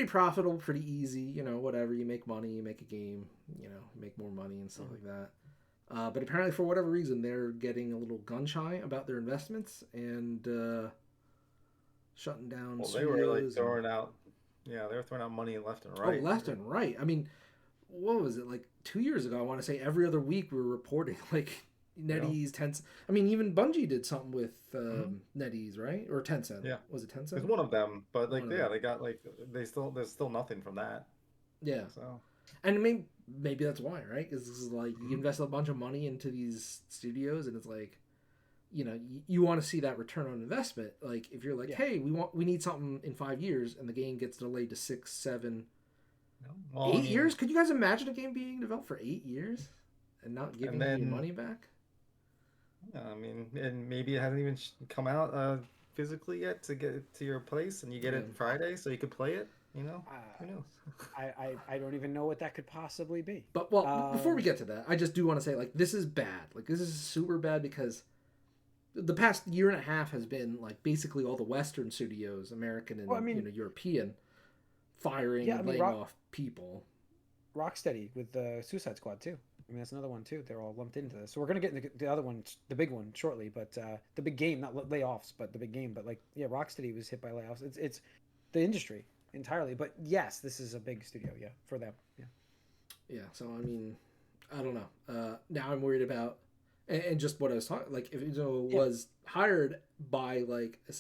profitable, pretty easy, whatever. You make money, you make a game, you make more money and stuff like that. But apparently, for whatever reason, they're getting a little gun shy about their investments and shutting down. Well, they were like throwing out. Yeah, they were throwing out money left and right. Oh, left and right. I mean, what was it, like 2 years ago? I want to say every other week we were reporting like NetEase, Tencent. I mean, even Bungie did something with NetEase, right? Or Tencent. Yeah. Was it Tencent? It's one of them, but like they got like there's still nothing from that. Yeah. So. And maybe that's why, right? Because this is like you invest a bunch of money into these studios, and it's like, you want to see that return on investment. Like if you're like, hey, we need something in 5 years, and the game gets delayed to 6, 7, 8 years. Could you guys imagine a game being developed for 8 years and not giving you your money back? Yeah, I mean, and maybe it hasn't even come out physically yet to get to your place, and you get it Friday so you could play it. Who knows? I don't even know what that could possibly be. But before we get to that, I just do want to say, like, this is bad. Like, this is super bad because the past year and a half has been like basically all the Western studios, American and European, firing and laying off people. Rocksteady with the Suicide Squad too. I mean, that's another one too. They're all lumped into this. So we're gonna get into the other one, the big one, shortly. But the big game, not layoffs, but the big game. But Rocksteady was hit by layoffs. It's the industry entirely. But yes, this is a big studio, for them. Yeah. So I mean, I don't know. Now I'm worried about, and just what I was talking. Like if was hired by like a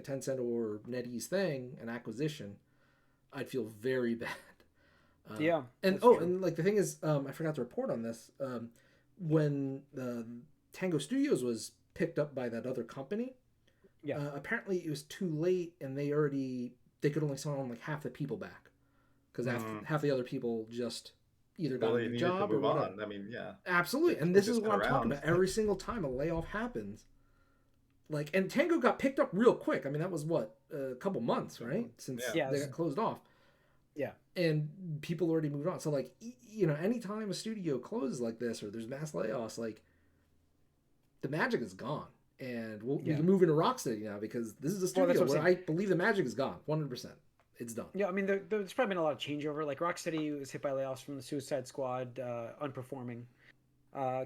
Tencent or NetEase thing, an acquisition, I'd feel very bad. And like the thing is, I forgot to report on this. When Tango Studios was picked up by that other company, Yeah. Apparently it was too late, and they could only sign on like half the people back because half the other people just either got Well, a they new needed to job or move whatever. on. I mean, yeah. Absolutely, They and can't this is just what cut I'm talking around. about. Every single time a layoff happens, like, and Tango got picked up real quick. I mean, that was what, a couple months, right, since Yeah. Yeah. they got closed off, Yeah. and people already moved on. So like, you know, anytime a studio closes like this or there's mass layoffs, like, the magic is gone. And we Yeah. can move into Rocksteady now because this is a Well, that's studio what I'm where saying. I believe the magic is gone, 100%. It's done. Yeah, I mean, there's probably been a lot of changeover. Like Rocksteady was hit by layoffs from the Suicide Squad, unperforming.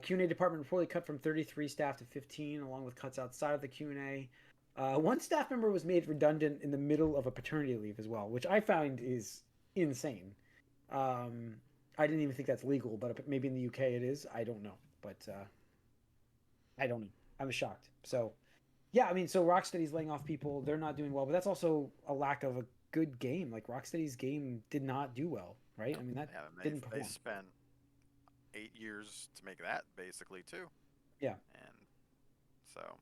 Q&A department reportedly cut from 33 staff to 15, along with cuts outside of the Q&A. One staff member was made redundant in the middle of a paternity leave as well, which I find is insane. I didn't even think that's legal, but maybe in the UK it is. I don't know, but I don't know. I was shocked. So, yeah, I mean, so Rocksteady's laying off people. They're not doing well, but that's also a lack of a good game. Like Rocksteady's game did not do well, right? I mean, that Yeah, didn't they perform. spent 8 years to make that basically too. Yeah. And so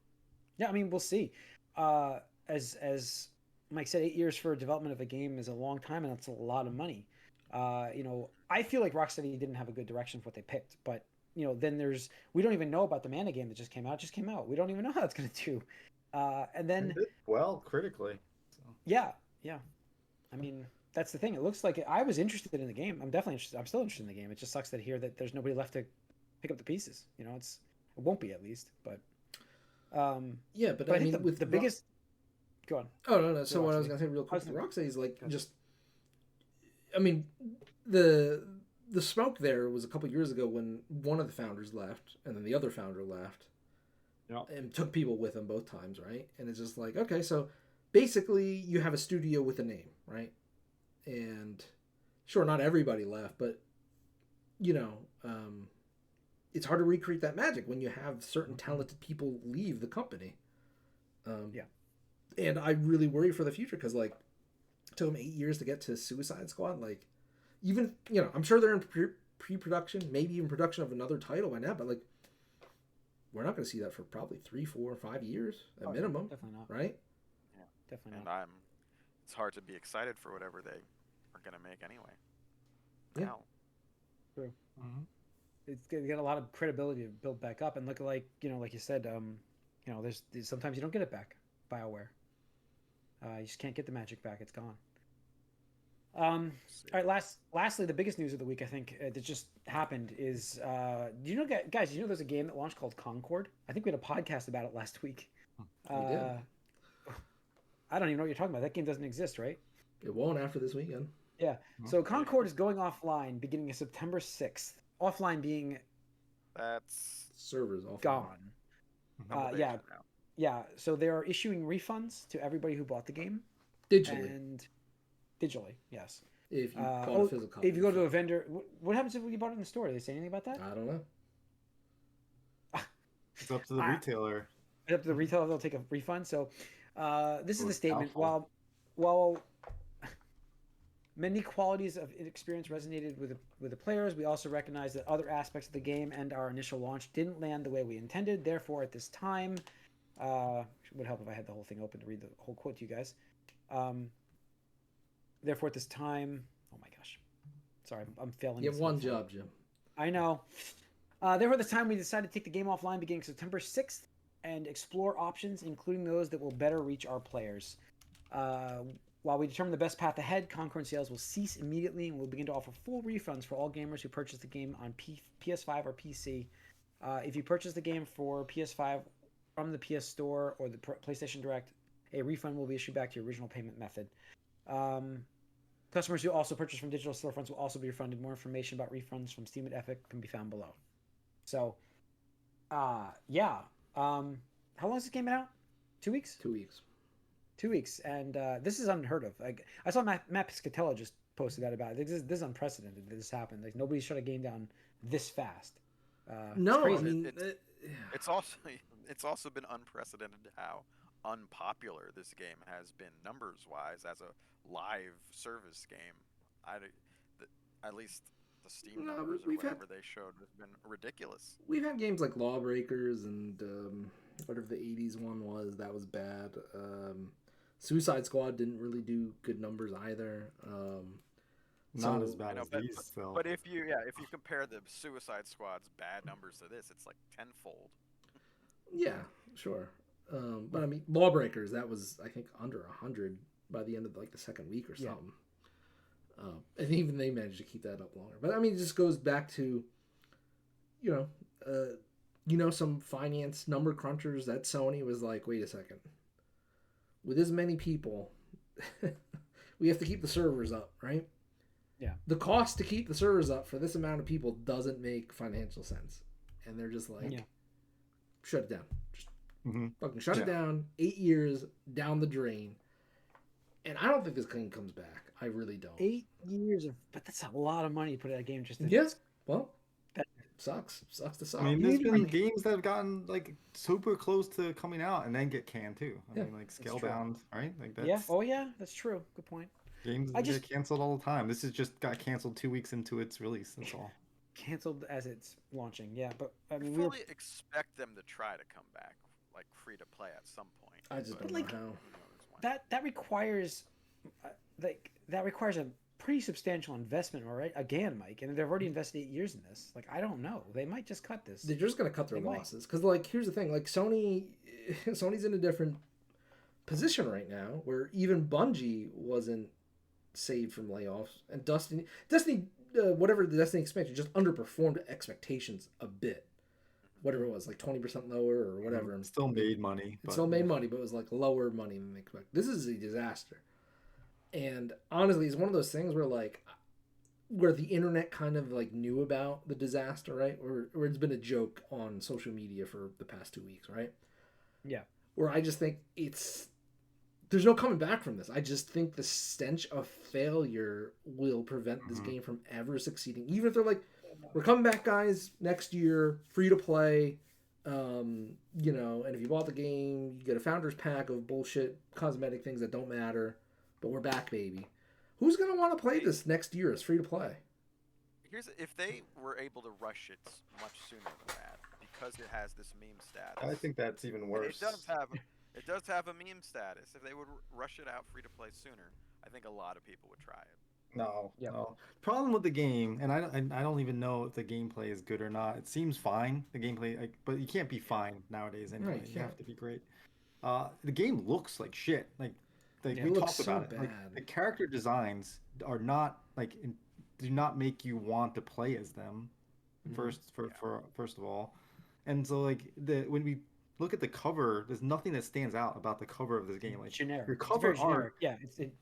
Yeah, I mean, we'll see. As Mike said, 8 years for development of a game is a long time, and that's a lot of money. I feel like Rocksteady didn't have a good direction for what they picked, but then we don't even know about the Mana game that just came out. It just came out. We don't even know how it's going to do. And then It did well critically. So. yeah, yeah. I mean, that's the thing. It looks like I was interested in the game. I'm definitely interested. I'm still interested in the game. It just sucks that there's nobody left to pick up the pieces. It won't be at least, but. Yeah, but But I I think mean, with the biggest. Go on. Oh no. So Go what I was Rocksteady. gonna say real quick, I with was Rocksteady is like gonna- just. I mean, the smoke there was a couple years ago when one of the founders left, and then the other founder left, and took people with him both times, right? And it's just like, okay, so basically you have a studio with a name, right? And sure, not everybody left, but you know, it's hard to recreate that magic when you have certain talented people leave the company. Yeah. And I really worry for the future because, like, it took them 8 years to get to Suicide Squad. Like, even, I'm sure they're in pre-production, maybe even production of another title by now, but, like, we're not going to see that for probably 3, 4, 5 years at minimum. Definitely not. Right? yeah, Definitely and not. it's hard to be excited for whatever they are gonna make anyway. Yeah. Now. True. Mm-hmm. It's got a lot of credibility to build back up, and look like like you said, there's sometimes you don't get it back. BioWare. You just can't get the magic back. It's gone. All right. Lastly, the biggest news of the week, I think, that just happened is, do you know, guys? Do you know there's a game that launched called Concord? I think we had a podcast about it last week. We did. I don't even know what you're talking about. That game doesn't exist, right? It won't after this weekend. Yeah. So Concord is going offline beginning of September 6th. Offline being That's servers off. gone. couple days Yeah. from now. Yeah. So they are issuing refunds to everybody who bought the game. Digitally. And digitally, yes. If you bought a physical copy. If you go to a vendor, what happens if you bought it in the store? Do they say anything about that? I don't know. It's up to the retailer. It's up to the retailer. They'll take a refund. So this is Or the statement. doubtful. While many qualities of experience resonated with the players, we also recognize that other aspects of the game and our initial launch didn't land the way we intended. Therefore, at this time, it would help if I had the whole thing open to read the whole quote to you guys. Therefore, at this time, oh my gosh, sorry, I'm failing. You have one job, Jim. I know. Therefore, at this time, we decided to take the game offline beginning September 6th and explore options, including those that will better reach our players. While we determine the best path ahead, Concord sales will cease immediately and we'll begin to offer full refunds for all gamers who purchase the game on PS5 or PC. If you purchase the game for PS5 from the PS Store or the PlayStation Direct, a refund will be issued back to your original payment method. Customers who also purchase from digital storefronts will also be refunded. More information about refunds from Steam and Epic can be found below. So, yeah. How long has this game been out? 2 weeks? 2 weeks. 2 weeks, and this is unheard of. Like, I saw Matt Piscatella just posted that about it. This is unprecedented that this happened. Like, nobody shut a game down this fast. No, I crazy. mean, It's also been unprecedented how unpopular this game has been numbers wise as a live service game. At least the Steam No, numbers or we've had- whatever they showed has been ridiculous. We've had games like Lawbreakers and whatever the '80s one was, that was bad. Suicide Squad didn't really do good numbers either. Not So- as I bad know, as but, these, but, though. but if you compare the Suicide Squad's bad numbers to this, it's like tenfold. Yeah, sure. But I mean, Lawbreakers, that was I think under 100 by the end of like the second week or Yeah. something. And even they managed to keep that up longer. But I mean, it just goes back to, some finance number crunchers at Sony was like, wait a second, with as many people, we have to keep the servers up, right? Yeah. The cost to keep the servers up for this amount of people doesn't make financial sense, and they're just like, Yeah. shut it down. Just Mm-hmm. fucking shut it Yeah. down. 8 years down the drain. And I don't think this game comes back. I really don't. 8 years but that's a lot of money to put in a game just in Yes. Well, That- sucks. Sucks to suck. I mean, there's Maybe been like- games that have gotten like super close to coming out and then get canned too. I Yeah, mean, like true. Scalebound, right? Like that's Yeah. Oh yeah, that's true. Good point. games I that just- get canceled all the time. This has just got canceled 2 weeks into its release. That's all. Canceled as it's launching. Yeah, but I I mean, we were, fully expect them to try to come back, like free to play at some point. I just but don't like, know how. who knows when. that requires that requires a pretty substantial investment, all right? Again, Mike, and they've already invested 8 years in this. Like, I don't know. They might just cut this. They're just gonna cut their They might. losses because, like, here's the thing: like, Sony's in a different position right now, where even Bungie wasn't saved from layoffs, and Destiny, whatever the Destiny expansion, just underperformed expectations a bit. Whatever it was, like 20% lower or whatever. It still made money. It but- still made money, but it was like lower money than they expected. This is a disaster. And honestly, it's one of those things where the internet kind of like knew about the disaster, right? Or it's been a joke on social media for the past 2 weeks, right? Yeah. Where I just think there's no coming back from this. I just think the stench of failure will prevent this game from ever succeeding. Even if they're like, we're coming back, guys, next year, free to play. And if you bought the game, you get a founder's pack of bullshit cosmetic things that don't matter. But we're back, baby. Who's gonna want to play this next year? It's free to play. If they were able to rush it much sooner than that, because it has this meme status. I think that's even and worse. It does have a meme status. If they would rush it out free to play sooner, I think a lot of people would try it. No, Yep. no. Problem with the game, and I don't even know if the gameplay is good or not. It seems fine, the gameplay, but you can't be fine nowadays anyway. Right, You yeah. have to be great. The game looks like shit. Like Yeah, we it looks talked so about it. Like, bad. the character designs are not do not make you want to play as them. Mhm. First of all, and so when we look at the cover, there's nothing that stands out about the cover of this game. Like generic. your It's cover very generic. art, Yeah,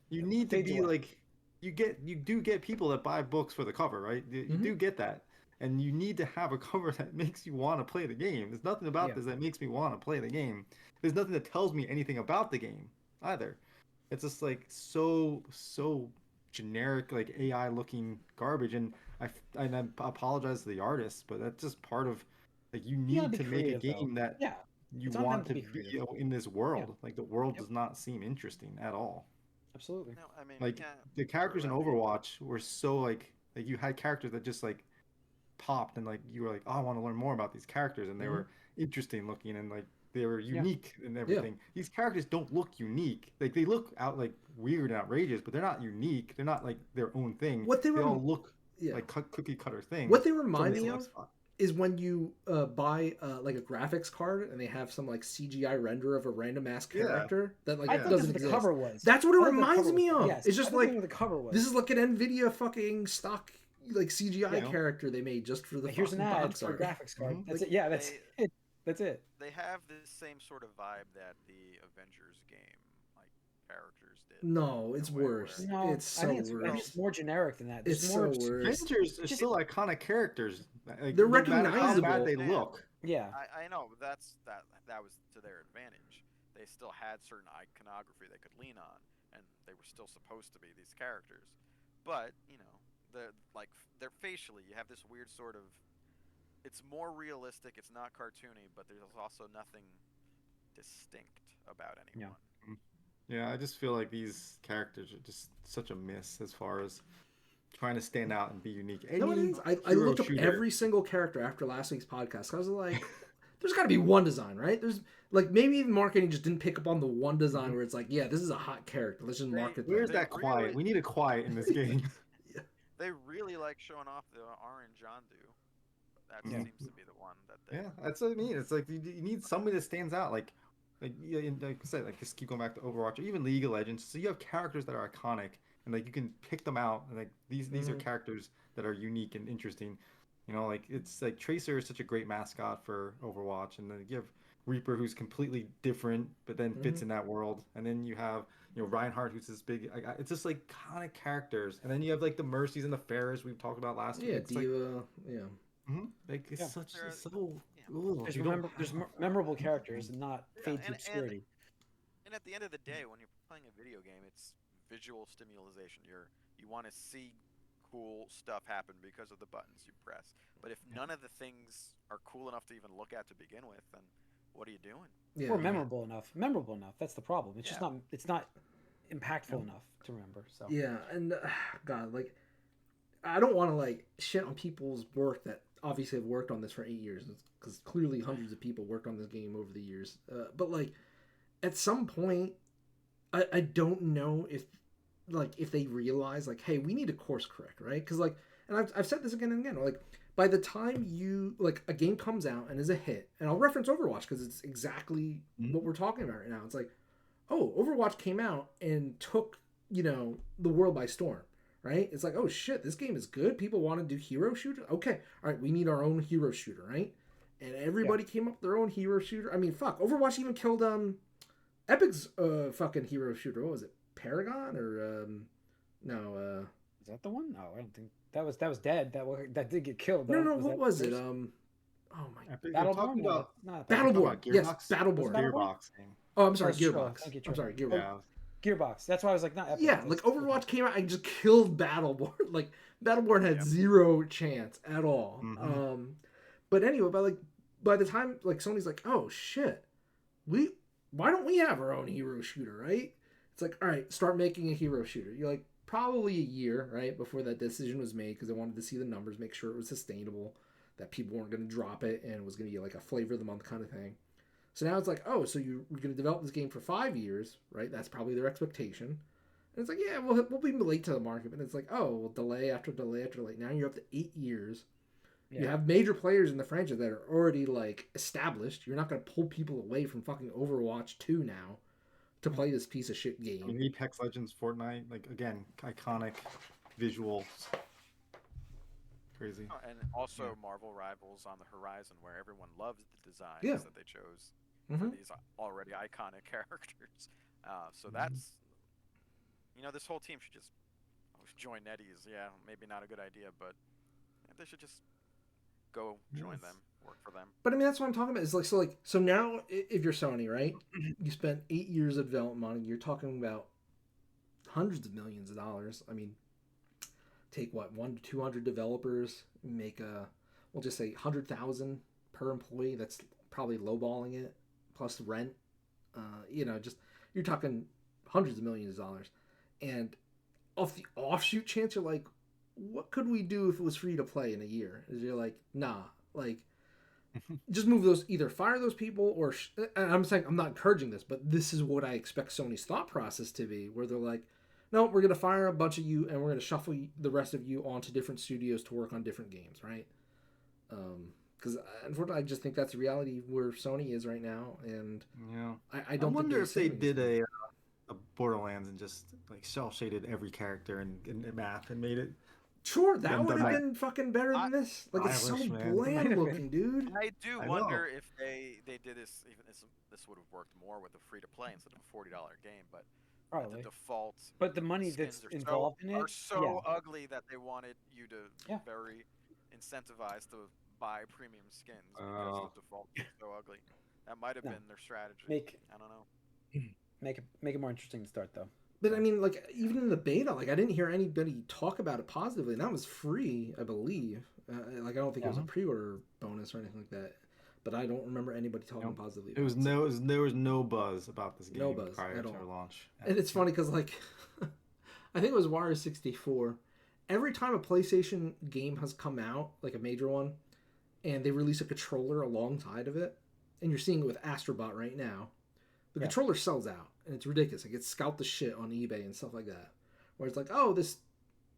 you need to fades be away. like you do get people that buy books for the cover, right? You Mhm. do get that, and you need to have a cover that makes you want to play the game. There's nothing about Yeah. this that makes me want to play the game. There's nothing that tells me anything about the game either. It's just like so generic, like AI looking garbage, and I apologize to the artists, but that's just part of like you gotta need be to make a creative, though. game that Yeah. you It's on them want to to be be creative. in this world. Like the world Yep. does not seem interesting at all. Absolutely. No, I mean, Like yeah, the characters in right. Overwatch were so like you had characters that just like popped and like you were like, oh, I want to learn more about these characters, and they Mhm. were interesting looking and like they were unique and everything. These characters don't look unique. Like they look out like weird and outrageous, but they're not unique. They're not like their own thing. What they all rem- look Yeah. like cookie cutter things. What they from remind the me of outside. is when you buy like a graphics card and they have some like CGI render of a random ass Yeah. character that like I thought that's doesn't what the exist. cover was. That's what it I thought the reminds cover me was- of. Yes, It's just I thought like what the cover was. this is like an Nvidia fucking stock like CGI Yeah. character they made just for the Like, here's an fucking ad box for a art. graphics card. Mhm. That's Like, it. Yeah, that's they- it. That's it. They have this same sort of vibe that the Avengers game, like characters did. No, it's in a way worse. where- No, It's I so think it's worse. more generic than that. It's There's so more. worse. Avengers are Just- still iconic characters. Like, They're no matter how recognizable. bad they Yeah. look. Yeah. I know, but that was to their advantage. They still had certain iconography they could lean on, and they were still supposed to be these characters. But they're facially, you have this weird sort of. It's more realistic. It's not cartoony, but there's also nothing distinct about anyone. Yeah, I just feel like these characters are just such a miss as far as trying to stand out and be unique. No, it Any is. I hero looked up shooter- every single character after last week's podcast. I was like, there's got to be one design, right? There's like maybe even marketing just didn't pick up on the one design where it's like, yeah, this is a hot character. Let's just market Where's that. that quiet? really- We need a quiet in this game. They really like showing off the orange Jandu. That Yeah. seems to be the one that they. Yeah, that's what I mean. It's like you need somebody that stands out. Like I said, like just keep going back to Overwatch or even League of Legends. So you have characters that are iconic, and like you can pick them out. And like these are characters that are unique and interesting. You know, like it's like Tracer is such a great mascot for Overwatch, and then you have Reaper, who's completely different, but then fits in that world. And then you have Reinhardt, who's this big. It's just like iconic characters. And then you have like the Mercies and the Pharahs we've talked about last week. Yeah, It's like, Diva. Yeah. like it's Yeah. such They're- so. yeah. Ugh, There's you don't there's have- memorable characters and not Yeah, fade to and- obscurity. And at the end of the day, when you're playing a video game, it's visual stimulation. You want to see cool stuff happen because of the buttons you press. But if none of the things are cool enough to even look at to begin with, then what are you doing? Yeah. Or memorable enough. Memorable enough. That's the problem. It's just Yeah. not. It's not impactful enough to remember. So Yeah, and God, like, I don't want to like shit on people's work that obviously have worked on this for 8 years, because clearly hundreds of people worked on this game over the years. But like, at some point, I don't know if they realize like, hey, we need to course correct, right? Because like, and I've said this again and again, like, by the time you like a game comes out and is a hit, and I'll reference Overwatch because it's exactly what we're talking about right now. It's like, oh, Overwatch came out and took the world by storm, right? It's like, oh shit, this game is good. People want to do hero shooter. Okay, all right, we need our own hero shooter, right? And everybody came up with their own hero shooter. I mean, fuck, Overwatch even killed Epic's fucking hero shooter. What was it? Paragon or no? is that the one? No, I don't think that was dead. That did get killed. No, though. what that was it? first? Oh my, Epic, Battleborn? we're talking No, about not Battleborn. Gearbox? Yes, Battleborn. Was Battleborn? Gearbox game. Oh, I'm sorry, Oh, sure. Gearbox. Thank you, I'm sorry, Gearbox. Yeah. Gearbox. That's why I was like, not Epic. Yeah, like Overwatch came out and just killed Battleborn. Like Battleborn had zero chance at all. But anyway, by the time like Sony's like, oh shit, why don't we have our own hero shooter, right? It's like, all right, start making a hero shooter. You're like probably a year, right, before that decision was made, because they wanted to see the numbers, make sure it was sustainable, that people weren't going to drop it, and it was going to be like a flavor of the month kind of thing. So now it's like, oh, so you're going to develop this game for 5 years, right? That's probably their expectation. And it's like, yeah, we'll be late to the market. But it's like, oh, well, delay after delay after delay. Now you're up to 8 years. Yeah. You have major players in the franchise that are already, like, established. You're not going to pull people away from fucking Overwatch 2 now to play this piece of shit game. I mean, Apex Legends, Fortnite, like, again, iconic visuals. Crazy. Oh, and also Marvel Rivals on the horizon, where everyone loves the designs Yeah. that they chose for these already iconic characters. So that's, this whole team should just join NetEase. Yeah, maybe not a good idea, but they should just go join them, work for them. But I mean, that's what I'm talking about. Is like, so now if you're Sony, right, you spent 8 years of development money. You're talking about hundreds of millions of dollars. I mean, take what, 100 to 200 developers, make we'll just say 100,000 per employee. That's probably lowballing it, plus rent. Just you're talking hundreds of millions of dollars, and off the offshoot chance, you're like, what could we do if it was free to play in a year? Is you're like, nah, like, just move those, either fire those people or, and I'm saying, I'm not encouraging this, but this is what I expect Sony's thought process to be, where they're like, no, we're going to fire a bunch of you and we're going to shuffle the rest of you onto different studios to work on different games, right? Because unfortunately, I just think that's the reality where Sony is right now, and Yeah. I don't wonder if they think did a Borderlands and just like cell shaded every character in map and made it. Sure, that Them would done have that. been fucking better than this. Like, it's so Stylish, man. bland looking, dude. I do I wonder know. if they did this. Even this would have worked more with a free to play instead of a $40 game, but Probably. the default. But the money skins that's are involved in it are so yeah. ugly that they wanted you to very incentivize to buy premium skins because the default is so ugly. That might have No. been their strategy. I don't know. Make it more interesting to start though. But I mean, like, even in the beta, like, I didn't hear anybody talk about it positively, and that was free, I believe. Like, I don't think it was a pre-order bonus or anything like that. But I don't remember anybody talking positively. There was no buzz about this game prior at to all. launch. And it's funny because, like, I think it was Wario 64, every time a PlayStation game has come out, like a major one, and they release a controller alongside of it, and you're seeing it with Astrobot right now, the controller sells out, and it's ridiculous. Like, it's scalped the shit on eBay and stuff like that. Where it's like, oh, this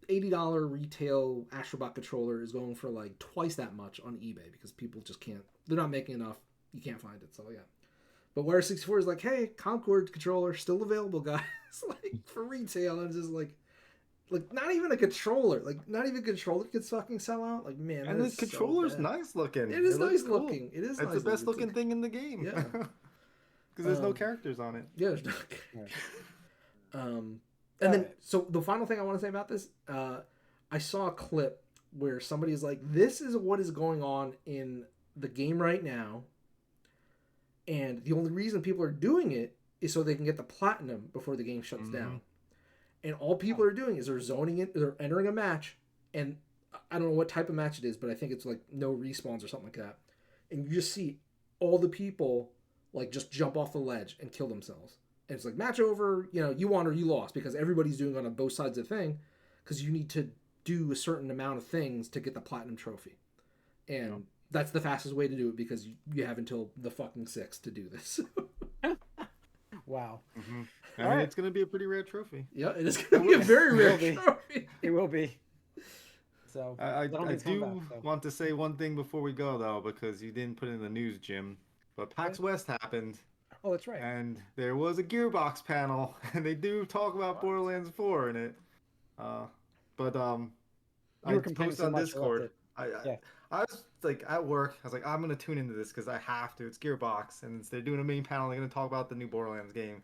$80 retail Astrobot controller is going for like twice that much on eBay because people just can't, they're not making enough. You can't find it. So yeah. But where 64 is like, hey, Concord controller still available, guys, like for retail. And it's just like not even a controller, like not even a controller could fucking sell out. Like, man, and the controller's nice looking. It is nice looking. It is. It's nice the best looking thing in the game. Yeah. Because there's no characters on it. Yeah, there's no characters. And then, so the final thing I want to say about this, I saw a clip where somebody is like, this is what is going on in the game right now. And the only reason people are doing it is so they can get the platinum before the game shuts down. And all people are doing is they're zoning in, they're entering a match. And I don't know what type of match it is, but I think it's like no respawns or something like that. And you just see all the people like just jump off the ledge and kill themselves. And it's like, match over, you know, you won or you lost, because everybody's doing on both sides of the thing, because you need to do a certain amount of things to get the platinum trophy. And that's the fastest way to do it, because you have until the fucking 6th to do this. Wow. I mean, it's going to be a pretty rare trophy. Yeah, it is going to be a very rare trophy. It will be. So I do want to say one thing before we go, though, because you didn't put it in the news, Jim. But PAX West happened. Oh, that's right. And there was a Gearbox panel, and they do talk about Borderlands 4 in it. But you I were complaining posted so on much Discord. I was like at work. I was like, I'm gonna tune into this because I have to. It's Gearbox, and they're doing a main panel. They're gonna talk about the new Borderlands game,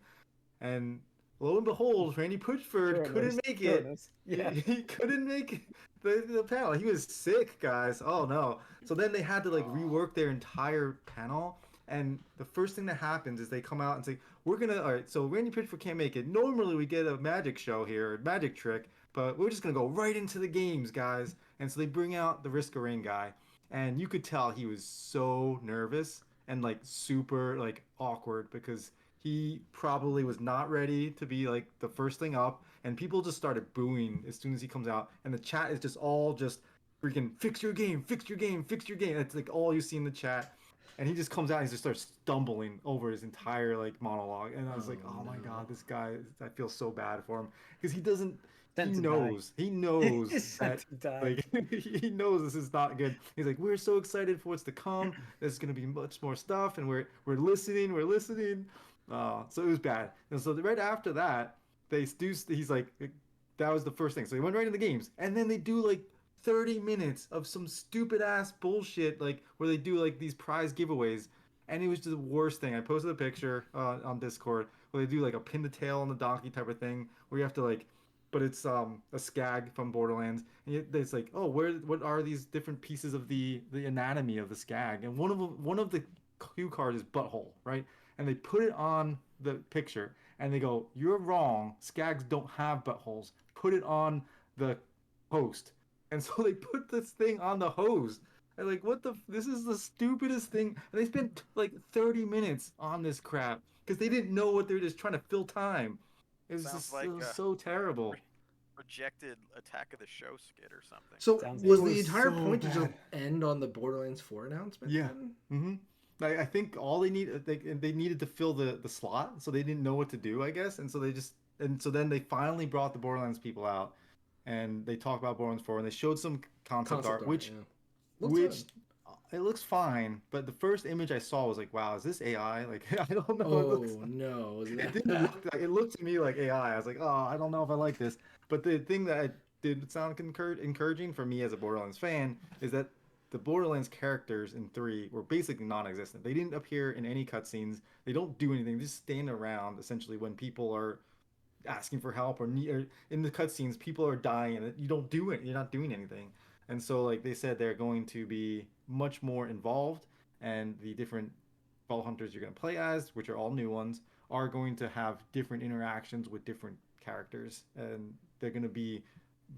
and lo and behold, Randy Pitchford couldn't make it. Yeah, he couldn't make the panel. He was sick, guys. Oh no! So then they had to like rework their entire panel. And the first thing that happens is they come out and say, all right, so Randy Pitchford can't make it. Normally we get a magic show here, a magic trick, but we're just going to go right into the games, guys. And so they bring out the Risk of Rain guy. And you could tell he was so nervous and like super like awkward, because he probably was not ready to be like the first thing up. And people just started booing as soon as he comes out. And the chat is just all just freaking fix your game, fix your game, fix your game. It's like all you see in the chat. And he just comes out and he just starts stumbling over his entire like monologue. And I was like, oh my God, this guy, I feel so bad for him. Because he doesn't, he knows that, like, he knows this is not good. He's like, we're so excited for what's to come. There's going to be much more stuff. And we're listening. So it was bad. And so right after that, he's like, that was the first thing. So he went right into the games. And then they do like 30 minutes of some stupid ass bullshit, like where they do like these prize giveaways, and it was just the worst thing. I posted a picture on Discord where they do like a pin the tail on the donkey type of thing, where you have to like, but it's a skag from Borderlands, and it's like, oh, what are these different pieces of the anatomy of the skag? And one of the cue cards is butthole, right? And they put it on the picture, and they go, you're wrong. Skags don't have buttholes. Put it on the host. And so they put this thing on the hose. And like, this is the stupidest thing. And they spent like 30 minutes on this crap because they didn't know what they were just trying to fill time. It was so terrible. Rejected Attack of the Show skit or something. So was the entire point to just end on the Borderlands 4 announcement? Yeah. Mm-hmm. I think all they needed to fill the slot, so they didn't know what to do, I guess. And so then they finally brought the Borderlands people out. And they talk about Borderlands 4, and they showed some concept art, which it looks fine. But the first image I saw was like, "Wow, is this AI?" Like, I don't know. Oh no! It didn't look like, it looked to me like AI. I was like, "Oh, I don't know if I like this." But the thing that did sound encouraging for me as a Borderlands fan is that the Borderlands characters in 3 were basically non-existent. They didn't appear in any cutscenes. They don't do anything. They just stand around essentially when people are asking for help, or in the cutscenes people are dying and you don't do it, you're not doing anything. And so like they said, they're going to be much more involved, and the different Vault Hunters you're going to play as, which are all new ones, are going to have different interactions with different characters, and they're going to be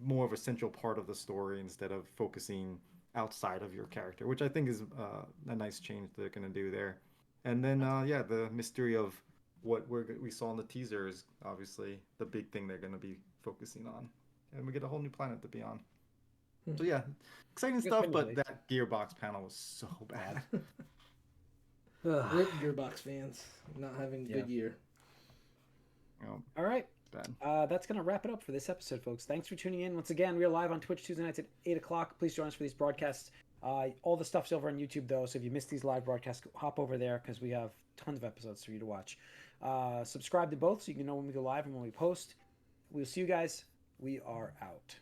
more of a central part of the story instead of focusing outside of your character, which I think is a nice change they're going to do there. And then the mystery of what we saw in the teaser is obviously the big thing they're going to be focusing on. and we get a whole new planet to be on. Hmm. So yeah, exciting Guess stuff. finally. But that Gearbox panel was so bad. Rip Gearbox fans not having a Yeah. good year. You know, All right. bad. That's going to wrap it up for this episode, folks. Thanks for tuning in. Once again, we are live on Twitch Tuesday nights at 8 o'clock. Please join us for these broadcasts. All the stuff's over on YouTube, though, so if you missed these live broadcasts, hop over there because we have tons of episodes for you to watch. Subscribe to both so you can know when we go live and when we post. We'll see you guys. We are out.